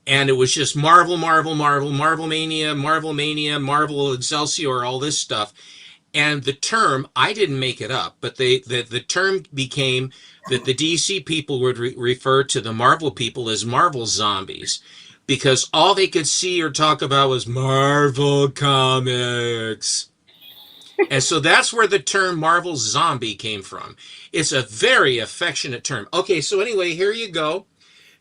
And it was just Marvel, Marvel, Marvel, Marvel Mania, Marvel Mania, Marvel Excelsior, all this stuff. And the term, I didn't make it up, but the term became that the DC people would refer to the Marvel people as Marvel zombies because all they could see or talk about was Marvel Comics. And so that's where the term Marvel zombie came from. It's a very affectionate term. Okay, so anyway, here you go.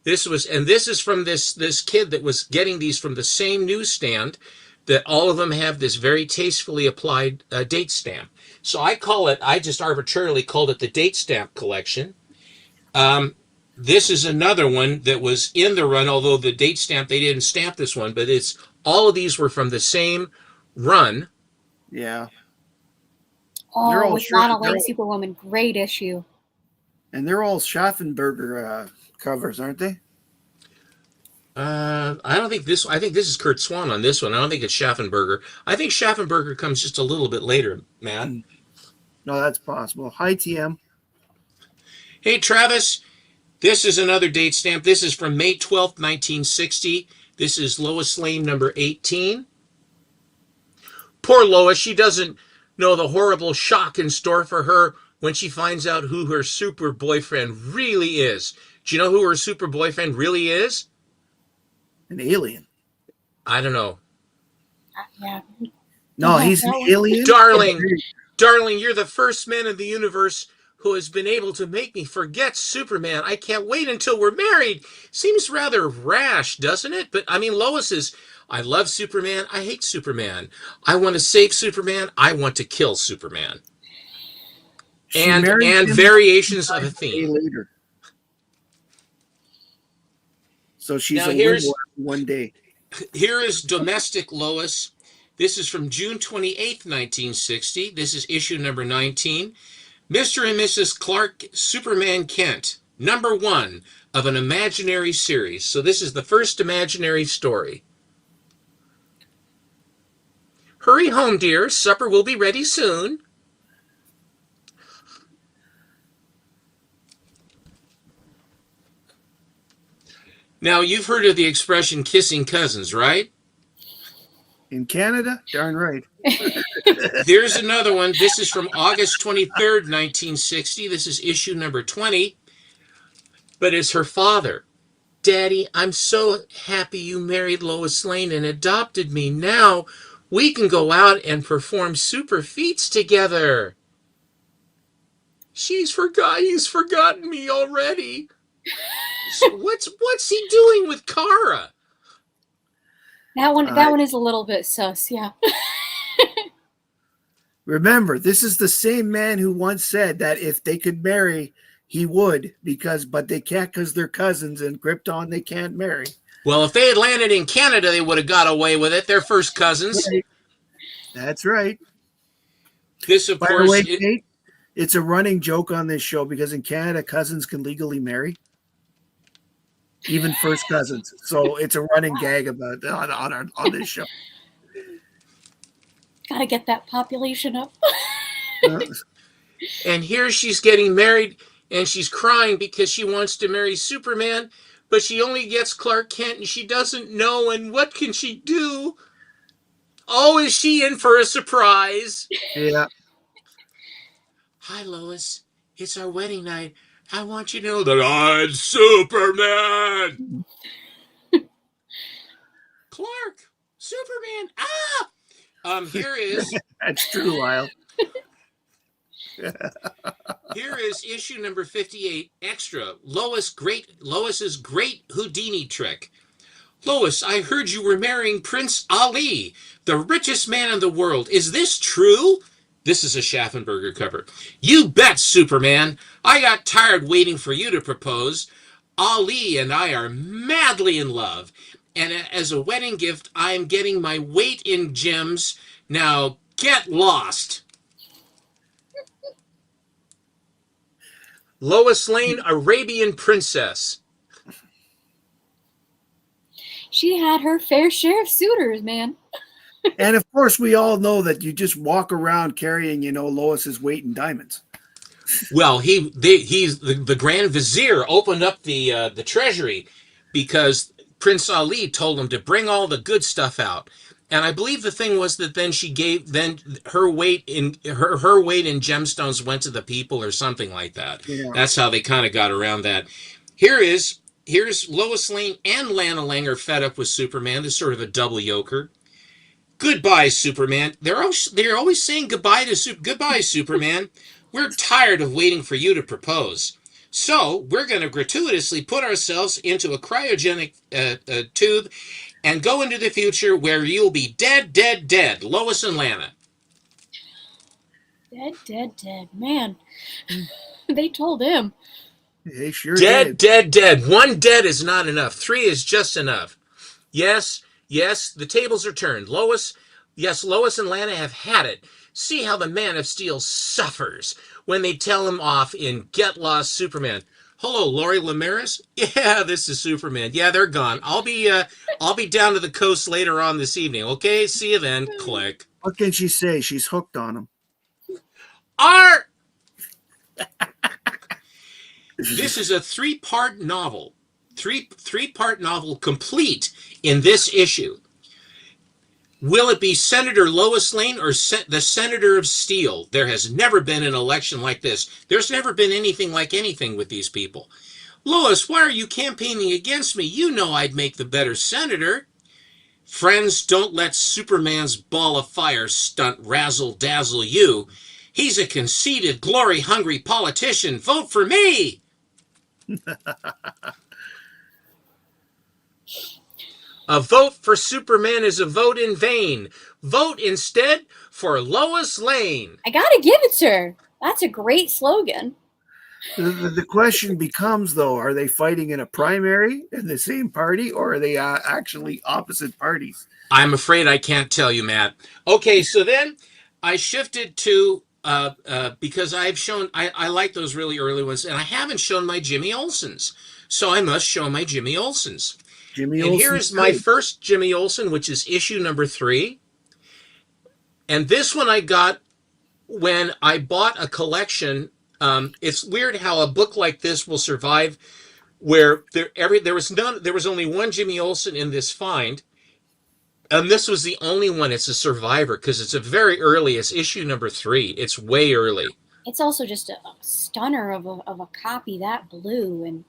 This is from this kid that was getting these from the same newsstand that all of them have this very tastefully applied date stamp. So I just arbitrarily called it the date stamp collection. This is another one that was in the run, although the date stamp, they didn't stamp this one, but all of these were from the same run. Yeah. Oh, with Lana Lang Superwoman, great issue. And they're all Schaffenberger covers, aren't they? I don't think this. I think this is Kurt Swan on this one. I don't think it's Schaffenberger. I think Schaffenberger comes just a little bit later, Matt. No, that's possible. Hi, TM. Hey, Travis. This is another date stamp. This is from May 12th, 1960. This is Lois Lane number 18. Poor Lois. She doesn't know the horrible shock in store for her when she finds out who her super boyfriend really is. Do you know who her super boyfriend really is? An alien. I don't know. Yeah. No, he's an alien. Darling, you're the first man in the universe who has been able to make me forget Superman. I can't wait until we're married. Seems rather rash, doesn't it? But I mean, Lois is, I love Superman. I hate Superman. I want to save Superman. I want to kill Superman. And variations of a theme. Later. So she's now, a winner one day. Here is Domestic Lois. This is from June 28th, 1960. This is issue number 19. Mr. and Mrs. Clark Superman Kent, number 1 of an imaginary series. So this is the first imaginary story. Hurry home, dear. Supper will be ready soon. Now, you've heard of the expression kissing cousins, right? In Canada? Darn right. There's another one. This is from August 23rd, 1960. This is issue number 20. But it's her father. Daddy, I'm so happy you married Lois Lane and adopted me. Now we can go out and perform super feats together. He's forgotten me already. So what's he doing with Kara? That one is a little bit sus, yeah. Remember, this is the same man who once said that if they could marry, he would, but they can't because they're cousins, and Krypton they can't marry. Well, if they had landed in Canada, they would have got away with it. They're first cousins. Right. That's right. This, of By course, the way, Kate, it's a running joke on this show because in Canada, cousins can legally marry. Even first cousins. So it's a running gag about on this show. Gotta get that population up. And here she's getting married and she's crying because she wants to marry Superman, but she only gets Clark Kent and she doesn't know, and what can she do? Oh, is she in for a surprise? Yeah. Hi, Lois. It's our wedding night. I want you to know that I'm Superman. Clark, Superman. Here is. That's true, Lyle. Here is issue number 58, extra. Lois's great Houdini trick. Lois, I heard you were marrying Prince Ali, the richest man in the world. Is this true? This is a Schaffenberger cover. You bet, Superman. I got tired waiting for you to propose. Ali and I are madly in love. And as a wedding gift, I am getting my weight in gems. Now, get lost. Lois Lane, Arabian Princess. she had her fair share of suitors, man. And of course, we all know that you just walk around carrying, Lois's weight in diamonds. Well, he's the Grand Vizier opened up the treasury because Prince Ali told him to bring all the good stuff out. And I believe the thing was that then her weight in her weight in gemstones went to the people or something like that. Yeah. That's how they kind of got around that. Here's Lois Lane and Lana Lang are fed up with Superman. This sort of a double yoker. Goodbye, Superman. They're always saying goodbye, Superman. We're tired of waiting for you to propose. So we're going to gratuitously put ourselves into a cryogenic tube and go into the future where you'll be dead, dead, dead. Lois and Lana. Dead, dead, dead. Man, they told him. They sure Dead, did. dead, dead. One dead is not enough. 3 is just enough. Yes, the tables are turned. Lois and Lana have had it. See how the Man of Steel suffers when they tell him off in Get Lost, Superman. Hello, Lori Lemaris. Yeah, this is Superman. Yeah, they're gone. I'll be down to the coast later on this evening. Okay, see you then. Click. What can she say? She's hooked on him. This is a 3-part novel. Three-part novel complete in this issue. Will it be Senator Lois Lane or the Senator of Steel? There has never been an election like this. There's never been anything like anything with these people. Lois, why are you campaigning against me? You know I'd make the better senator. Friends, don't let Superman's ball of fire stunt razzle-dazzle you. He's a conceited, glory-hungry politician. Vote for me! A vote for Superman is a vote in vain. Vote instead for Lois Lane. I gotta give it to her. That's a great slogan. The question becomes, though, are they fighting in a primary in the same party, or are they actually opposite parties? I'm afraid I can't tell you, Matt. Okay, so then I shifted to, because I like those really early ones, and I haven't shown my Jimmy Olsens. So I must show my Jimmy Olsens. And here is my first Jimmy Olsen, which is issue number 3. And this one I got when I bought a collection. It's weird how a book like this will survive, where there was only one Jimmy Olsen in this find, and this was the only one. It's a survivor because it's a very early. It's issue number 3. It's way early. It's also just a stunner of a copy, that blue, and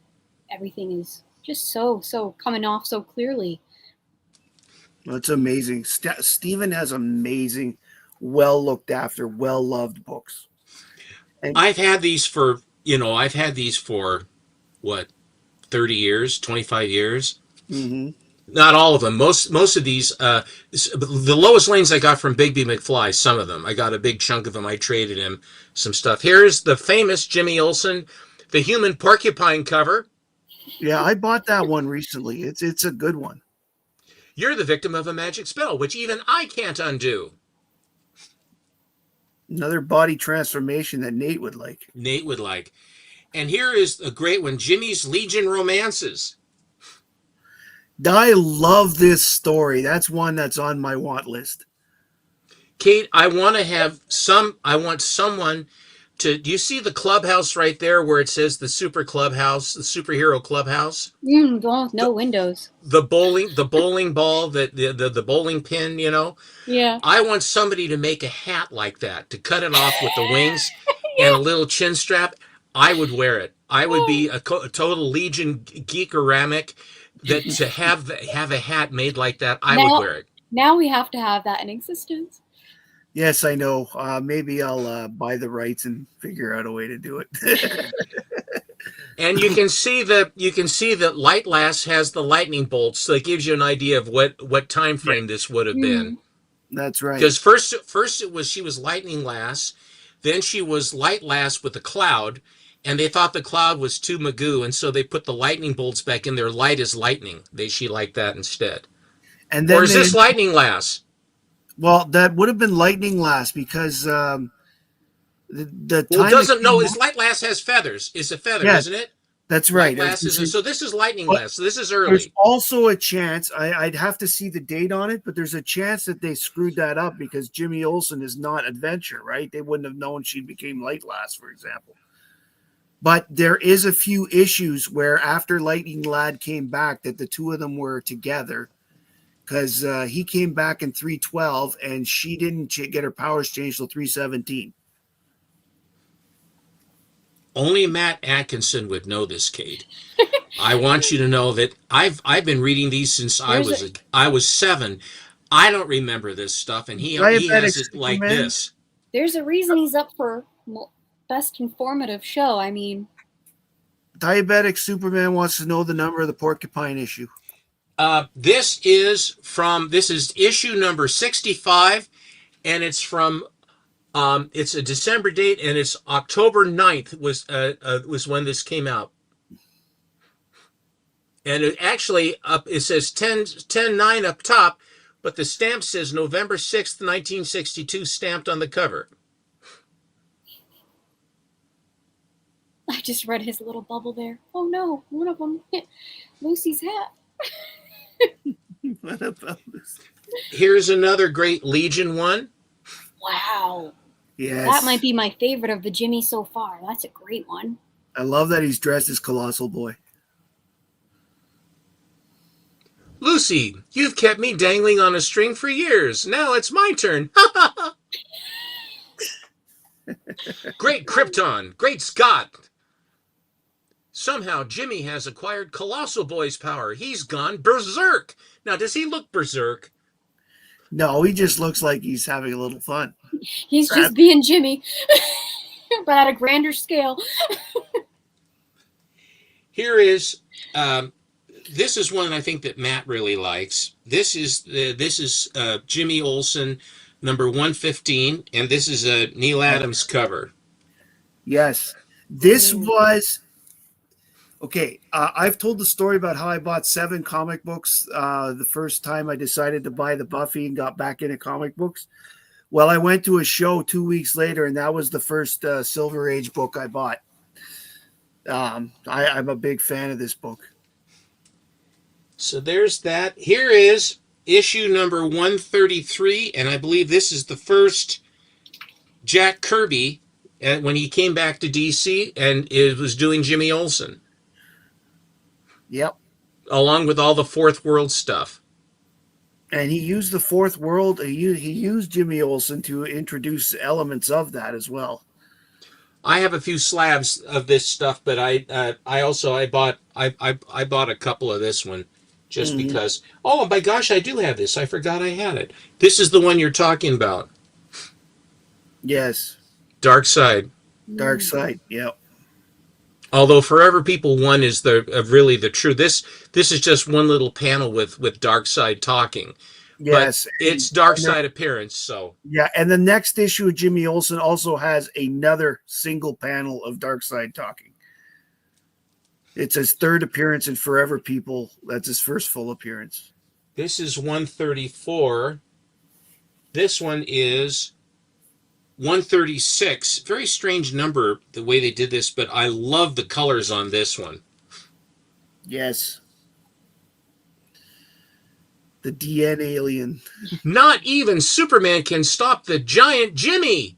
everything is just so coming off so clearly. Well, it's amazing. Stephen has amazing, well looked after, well loved books. And I've had these for what, 30 years, 25 years. Mm-hmm. Not all of them. Most of these, the Lois Lanes I got from Bigby McFly. Some of them I got a big chunk of them. I traded him some stuff. Here's the famous Jimmy Olsen, the Human Porcupine cover. Yeah, I bought that one recently. It's a good one. You're the victim of a magic spell, which even I can't undo. Another body transformation that Nate would like. And here is a great one, Jimmy's Legion Romances. I love this story. That's one that's on my want list. Kate, I want someone to, do you see the clubhouse right there where it says the super clubhouse, the superhero clubhouse? The one with no windows. The bowling ball, the bowling pin, Yeah. I want somebody to make a hat like that, to cut it off with the wings and a little chin strap. I would wear it. I would be a total Legion geekoramic that to have a hat made like that. I would wear it. Now we have to have that in existence. Yes, I know. Maybe I'll buy the rights and figure out a way to do it. And you can see that Light Lass has the lightning bolts, so it gives you an idea of what time frame this would have been. That's right. Because first she was Lightning Lass, then she was Light Lass with a cloud, and they thought the cloud was too Magoo, and so they put the lightning bolts back in there. Light as lightning. She liked that instead. And then or is this Lightning Lass? Well, that would have been Lightning Lass because the time. Well, it doesn't know. Is Light Lass has feathers? It's a feather, isn't it? That's Light right. Lass so this is Lightning But Lass. So this is there's early. also a chance. I'd have to see the date on it, but there's a chance that they screwed that up because Jimmy Olsen is not Adventure, right? They wouldn't have known she became Light Lass, for example. But there is a few issues where after Lightning Lad came back that the two of them were together because he came back in 312 and she didn't get her powers changed till 317. Only Matt Atkinson would know this, Kate. I want you to know that I've been reading these since I was 7. I don't remember this stuff, and he has it like this. There's a reason he's up for best informative show. I mean, Diabetic Superman wants to know the number of the porcupine issue. This is issue number 65, and it's from it's a December date, and it's October 9th was when this came out. And it actually it says 10/9 up top, but the stamp says November 6th, 1962 stamped on the cover. I just read his little bubble there. Oh no, one of them hit Lucy's hat. What about this? Here's another great Legion one. Wow. Yes. That might be my favorite of the Jimmy so far. That's a great one. I love that he's dressed as Colossal Boy. Lucy, you've kept me dangling on a string for years. Now it's my turn. Great Krypton. Great Scott. Somehow Jimmy has acquired Colossal Boy's power. He's gone berserk. Now, does he look berserk? No, he just looks like he's having a little fun. He's just being Jimmy, but at a grander scale. Here is, this is one I think that Matt really likes. This is Jimmy Olsen, number 115, and this is a Neil Adams cover. Yes, this was okay. I've told the story about how I bought 7 comic books the first time I decided to buy the Buffy and got back into comic books. Well, I went to a show 2 weeks later, and that was the first Silver Age book I bought. I'm a big fan of this book. So there's that. Here is issue number 133, and I believe this is the first Jack Kirby when he came back to DC, and it was doing Jimmy Olsen. Yep. Along with all the Fourth World stuff. And he used the Fourth World. He used Jimmy Olsen to introduce elements of that as well. I have a few slabs of this stuff, but I bought a couple of this one just because. Oh my gosh, I do have this. I forgot I had it. This is the one you're talking about. Yes. Dark Side. Dark Side. Yep. Although Forever People 1 is really the true. This is just one little panel with Dark Side talking. Yes, but it's Dark Side appearance. So yeah, and the next issue of Jimmy Olsen also has another single panel of Dark Side talking. It's his third appearance in Forever People. That's his first full appearance. This is 134. This one is 136. Very strange number the way they did this, but I love the colors on this one. Yes. The DN alien. Not even Superman can stop the giant Jimmy.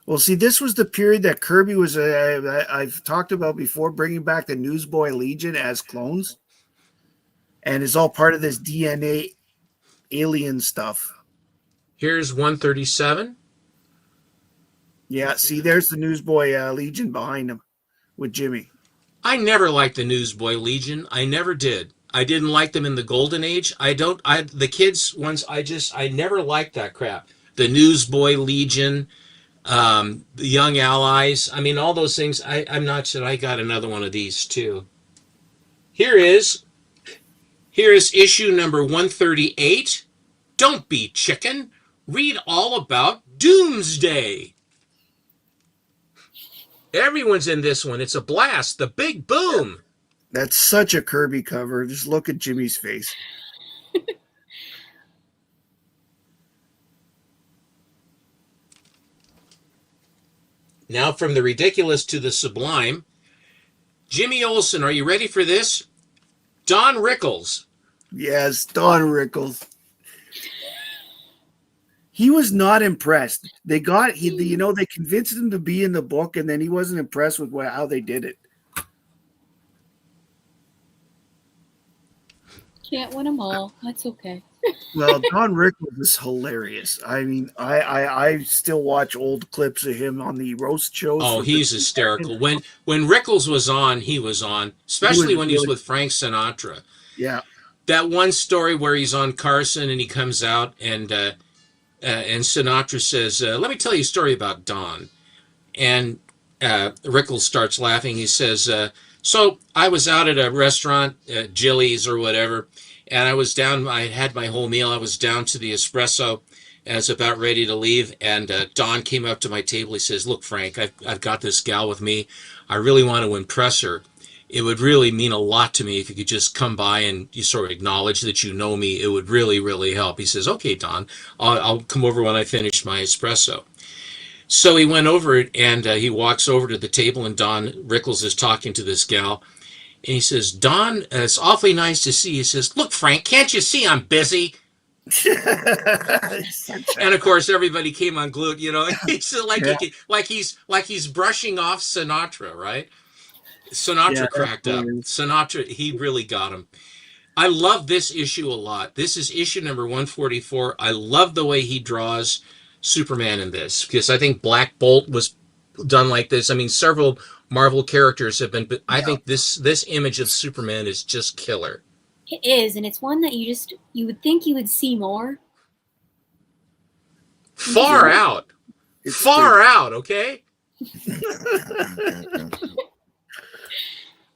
Well, see, this was the period that Kirby was, I've talked about before, bringing back the Newsboy Legion as clones. And it's all part of this DNA alien stuff. Here's 137. Yeah, see, there's the Newsboy Legion behind him with Jimmy. I never liked the Newsboy Legion. I never did. I didn't like them in the Golden Age. The kids ones, I never liked that crap. The Newsboy Legion, the Young Allies. I mean, all those things. I'm not sure. I got another one of these too. Here is issue number 138. Don't be chicken. Read all about Doomsday. Everyone's in this one. It's a blast. The big boom. That's such a Kirby cover. Just look at Jimmy's face. Now, from the ridiculous to the sublime, Jimmy Olsen, are you ready for this? Don Rickles. Yes, Don Rickles. He was not impressed. They convinced him to be in the book, and then he wasn't impressed with how they did it. Can't win them all. That's okay. Well, Don Rickles is hilarious. I mean, I still watch old clips of him on the roast shows. Oh, he's hysterical. When Rickles was on, he was on, especially when he was with Frank Sinatra. Yeah. That one story where he's on Carson and he comes out and Sinatra says, "Let me tell you a story about Don." And Rickles starts laughing. He says, "So I was out at a restaurant, Jilly's or whatever, and I was down. I had my whole meal. I was down to the espresso. And I was about ready to leave, and Don came up to my table. He says, 'Look, Frank, I've got this gal with me. I really want to impress her. It would really mean a lot to me if you could just come by and you sort of acknowledge that you know me. It would really, really help.' He says, 'Okay, Don, I'll come over when I finish my espresso.' So he went over and he walks over to the table, and Don Rickles is talking to this gal. And he says, 'Don, it's awfully nice to see you.' He says, 'Look, Frank, can't you see I'm busy?' And of course, everybody came unglued. It's like he's brushing off Sinatra, right? Sinatra cracked up. Sinatra, he really got him. I love this issue a lot. This is issue number 144. I love the way he draws Superman in this, because I think Black Bolt was done like this. I mean, several Marvel characters have been, but I think this image of Superman is just killer. It is, and it's one that you would think you would see more. Far out. Far out, okay?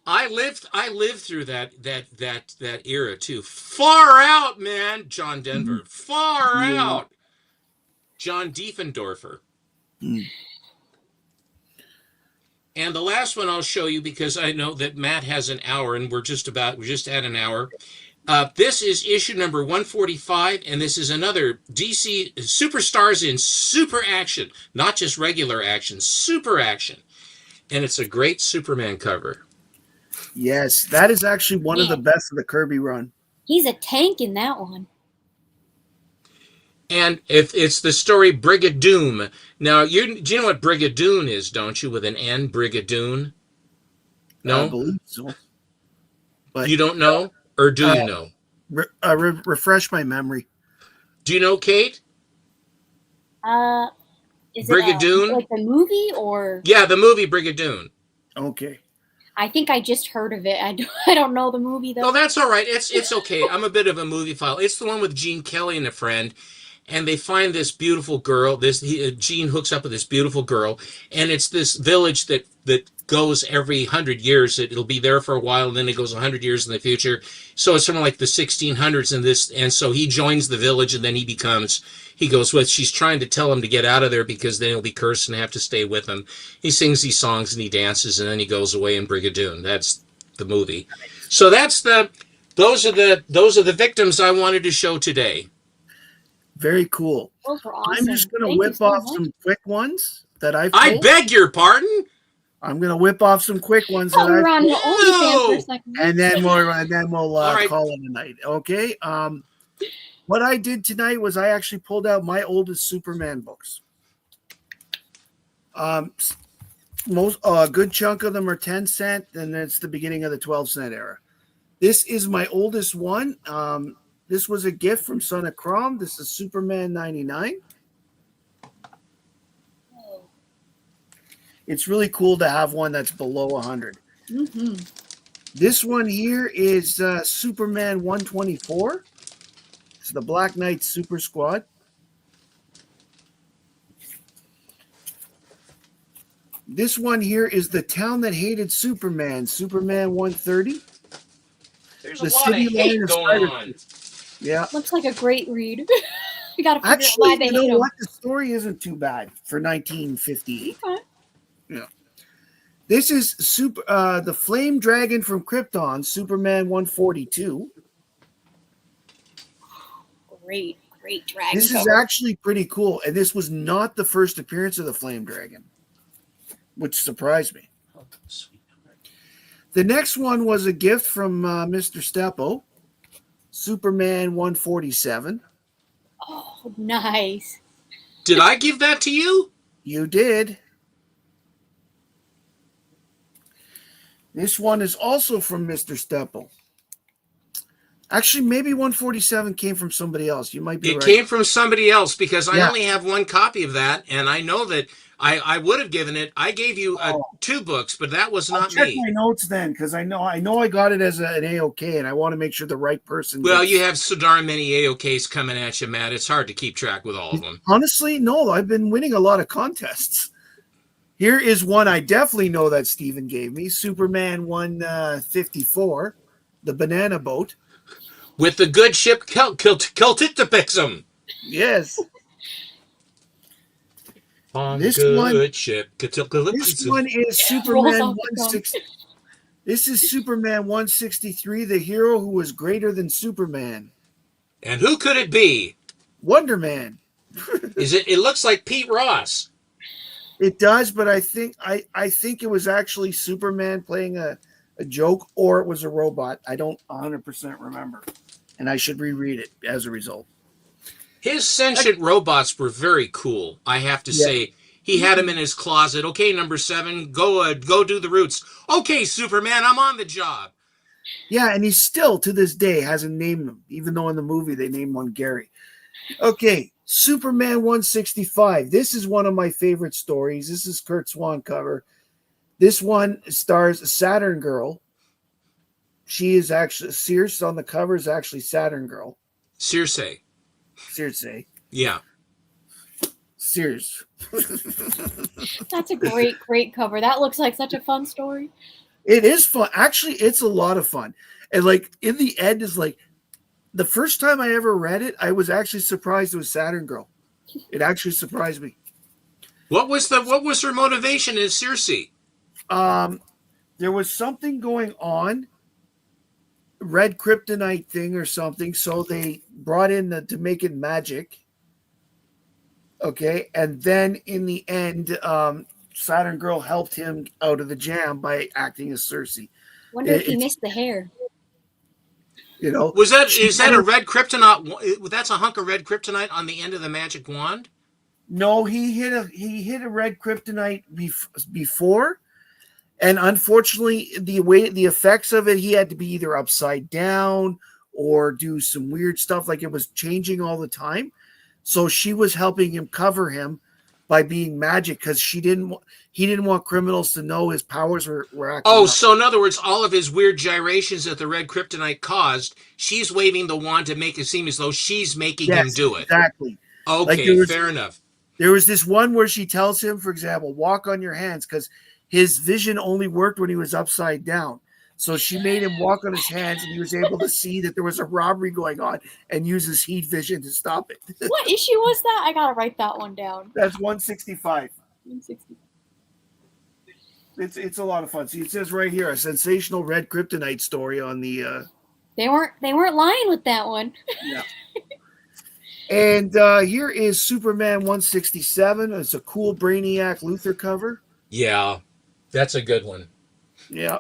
I lived through that era too. Far out, man. John Denver. Far out. John Diefendorfer. And the last one I'll show you, because I know that Matt has an hour, and we're just at an hour. This is issue number 145, and this is another DC Superstars in super action, not just regular action, super action. And it's a great Superman cover. Yes, that is actually one of the best of the Kirby run. He's a tank in that one. And if it's the story Brigadoon. Now, do you know what Brigadoon is, don't you, with an N, Brigadoon? No? I believe so. But you don't know? Or do you know? Refresh my memory. Do you know, Kate? Is Brigadoon? it like the movie or? Yeah, the movie Brigadoon. Okay. I think I just heard of it. I don't know the movie though. No, that's all right. It's okay. I'm a bit of a movie file. It's the one with Gene Kelly and a friend, and they find this beautiful girl. Gene hooks up with this beautiful girl, and it's this village that goes every 100 years. It'll be there for a while, and then it goes 100 years in the future. So it's sort of like the 1600s, and so he joins the village, and then he goes with. She's trying to tell him to get out of there because then he'll be cursed and have to stay with him. He sings these songs and he dances, and then he goes away in Brigadoon. That's the movie. So those are the victims I wanted to show today. Very cool. Those were awesome. I'm just going to whip off some quick ones that I've I beg your pardon? I'm going to whip off some quick ones that we're on the OnlyFans for a second. And then we'll call it a night. Okay. What I did tonight was I actually pulled out my oldest Superman books. Most a good chunk of them are 10-cent, and it's the beginning of the 12-cent era. This is my oldest one. This was a gift from Son of Crom. This is Superman 99. Oh. It's really cool to have one that's below 100. Mm-hmm. This one here is Superman 124. It's the Black Knight Super Squad. This one here is The Town That Hated Superman, Superman 130. There's a lot of hate going on. Yeah. Looks like a great read. You got to figure Actually, out why they hate him. What? The story isn't too bad for 1950. Okay. Yeah. This is the Flame Dragon from Krypton, Superman 142. Great dragon. This is actually pretty cool, and this was not the first appearance of the Flame Dragon. which surprised me. The next one was a gift from Mr. Steppo, Superman 147. Oh, nice. Did I give that to you? You did. This one is also from Mr. Steppo. Actually, maybe 147 came from somebody else. You might be It right. came from somebody else because I Yeah. only have one copy of that, and I know that I would have given it. I gave you 2 books, but that was I'll not check me. my notes then, because I know I got it as an AOK, and I want to make sure the right person. Well, gets- you have so darn many AOKs coming at you, Matt. It's hard to keep track with all of them. Honestly, no. I've been winning a lot of contests. Here is one I definitely know that Steven gave me: Superman 154, the banana boat. With the good ship Keltitapixum. Yes. On This good one- ship This Keltitapixum. one is Rolls Superman off the tongue. 160. This is Superman 163, the hero who was greater than Superman. And who could it be? Wonder Man. Is it? It looks like Pete Ross. It does, but I think it was actually Superman playing a joke, or it was a robot. I don't 100% remember, and I should reread it as a result. His sentient robots were very cool, I have to Yeah. say. He had them in his closet. Okay, number 7, go do the roots. Okay, Superman, I'm on the job. Yeah, and he still to this day hasn't named them, even though in the movie they named one Gary. Okay, Superman 165. This is one of my favorite stories. This is Kurt Swan cover. This one stars Saturn Girl. She is actually Circe on the cover is actually Saturn Girl. Circe. Circe. Yeah. Circe. That's a great cover. That looks like such a fun story. It is fun. Actually, it's a lot of fun. And like in the end is like the first time I ever read it, I was actually surprised it was Saturn Girl. It actually surprised me. What was her motivation as Circe? There was something going on, red kryptonite thing or something, so they brought in to make it magic. Okay, and then in the end, Saturn Girl helped him out of the jam by acting as Circe. Wonder if he It's- missed the hair. You know, Is that a red kryptonite? That's a hunk of red kryptonite on the end of the magic wand? no, he hit a red kryptonite before, and unfortunately, the effects of it, he had to be either upside down or do some weird stuff, like it was changing all the time. So she was helping him cover him by being magic because he didn't want criminals to know his powers were acting. Oh, up. so in other words, all of his weird gyrations that the red kryptonite caused, she's waving the wand to make it seem as though she's making him Yes, do it. exactly. Okay, there was- fair enough. There was this one where she tells him, for example, walk on your hands because his vision only worked when he was upside down. So she made him walk on his hands, and he was able to see that there was a robbery going on and use his heat vision to stop it. What issue was that? I gotta write that one down. That's 165. 160. It's a lot of fun. See, it says right here a sensational red kryptonite story on the. They weren't lying with that one. Yeah. And here is Superman 167. It's a cool Brainiac Luthor cover. Yeah, that's a good one. Yeah.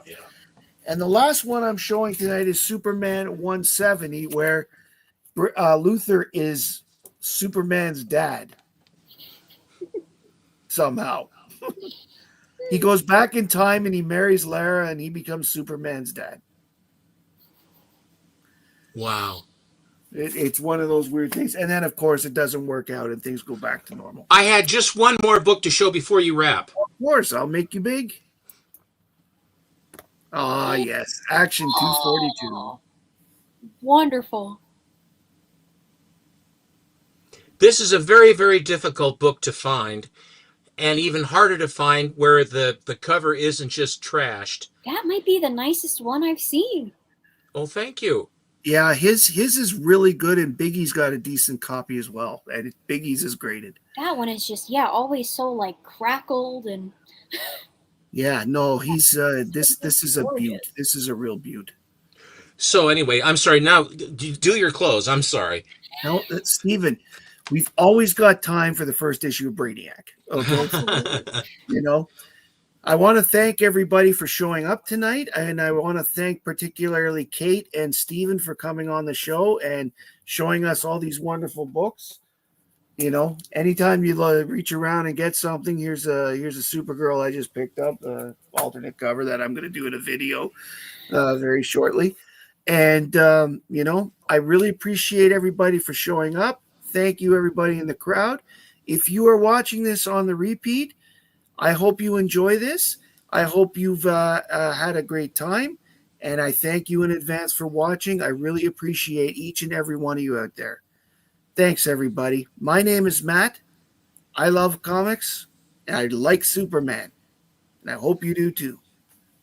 And the last one I'm showing tonight is Superman 170, where Luthor is Superman's dad. Somehow. He goes back in time and he marries Lara and he becomes Superman's dad. Wow. It's one of those weird things. And then, of course, it doesn't work out and things go back to normal. I had just one more book to show before you wrap. Of course, I'll make you big. Ah, yes. Action 242. Aw. Wonderful. This is a very, very difficult book to find, and even harder to find where the cover isn't just trashed. That might be the nicest one I've seen. Oh, thank you. Yeah, his is really good, and Biggie's got a decent copy as well. And Biggie's is graded. That one is just always so like crackled and Yeah, no, he's this is a beaut. This is a real beaut. So anyway, I'm sorry. Now, do your close. I'm sorry. Now, Stephen, we've always got time for the first issue of Brainiac. Okay, you know, I want to thank everybody for showing up tonight, and I want to thank particularly Kate and Stephen for coming on the show and showing us all these wonderful books. You know, anytime you reach around and get something, here's a Supergirl I just picked up, alternate cover that I'm going to do in a video very shortly. And you know, I really appreciate everybody for showing up. Thank you, everybody in the crowd. If you are watching this on the repeat, I hope you enjoy this. I hope you've had a great time, and I thank you in advance for watching. I really appreciate each and every one of you out there. Thanks, everybody. My name is Matt. I love comics, and I like Superman, and I hope you do too.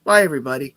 Bye, everybody.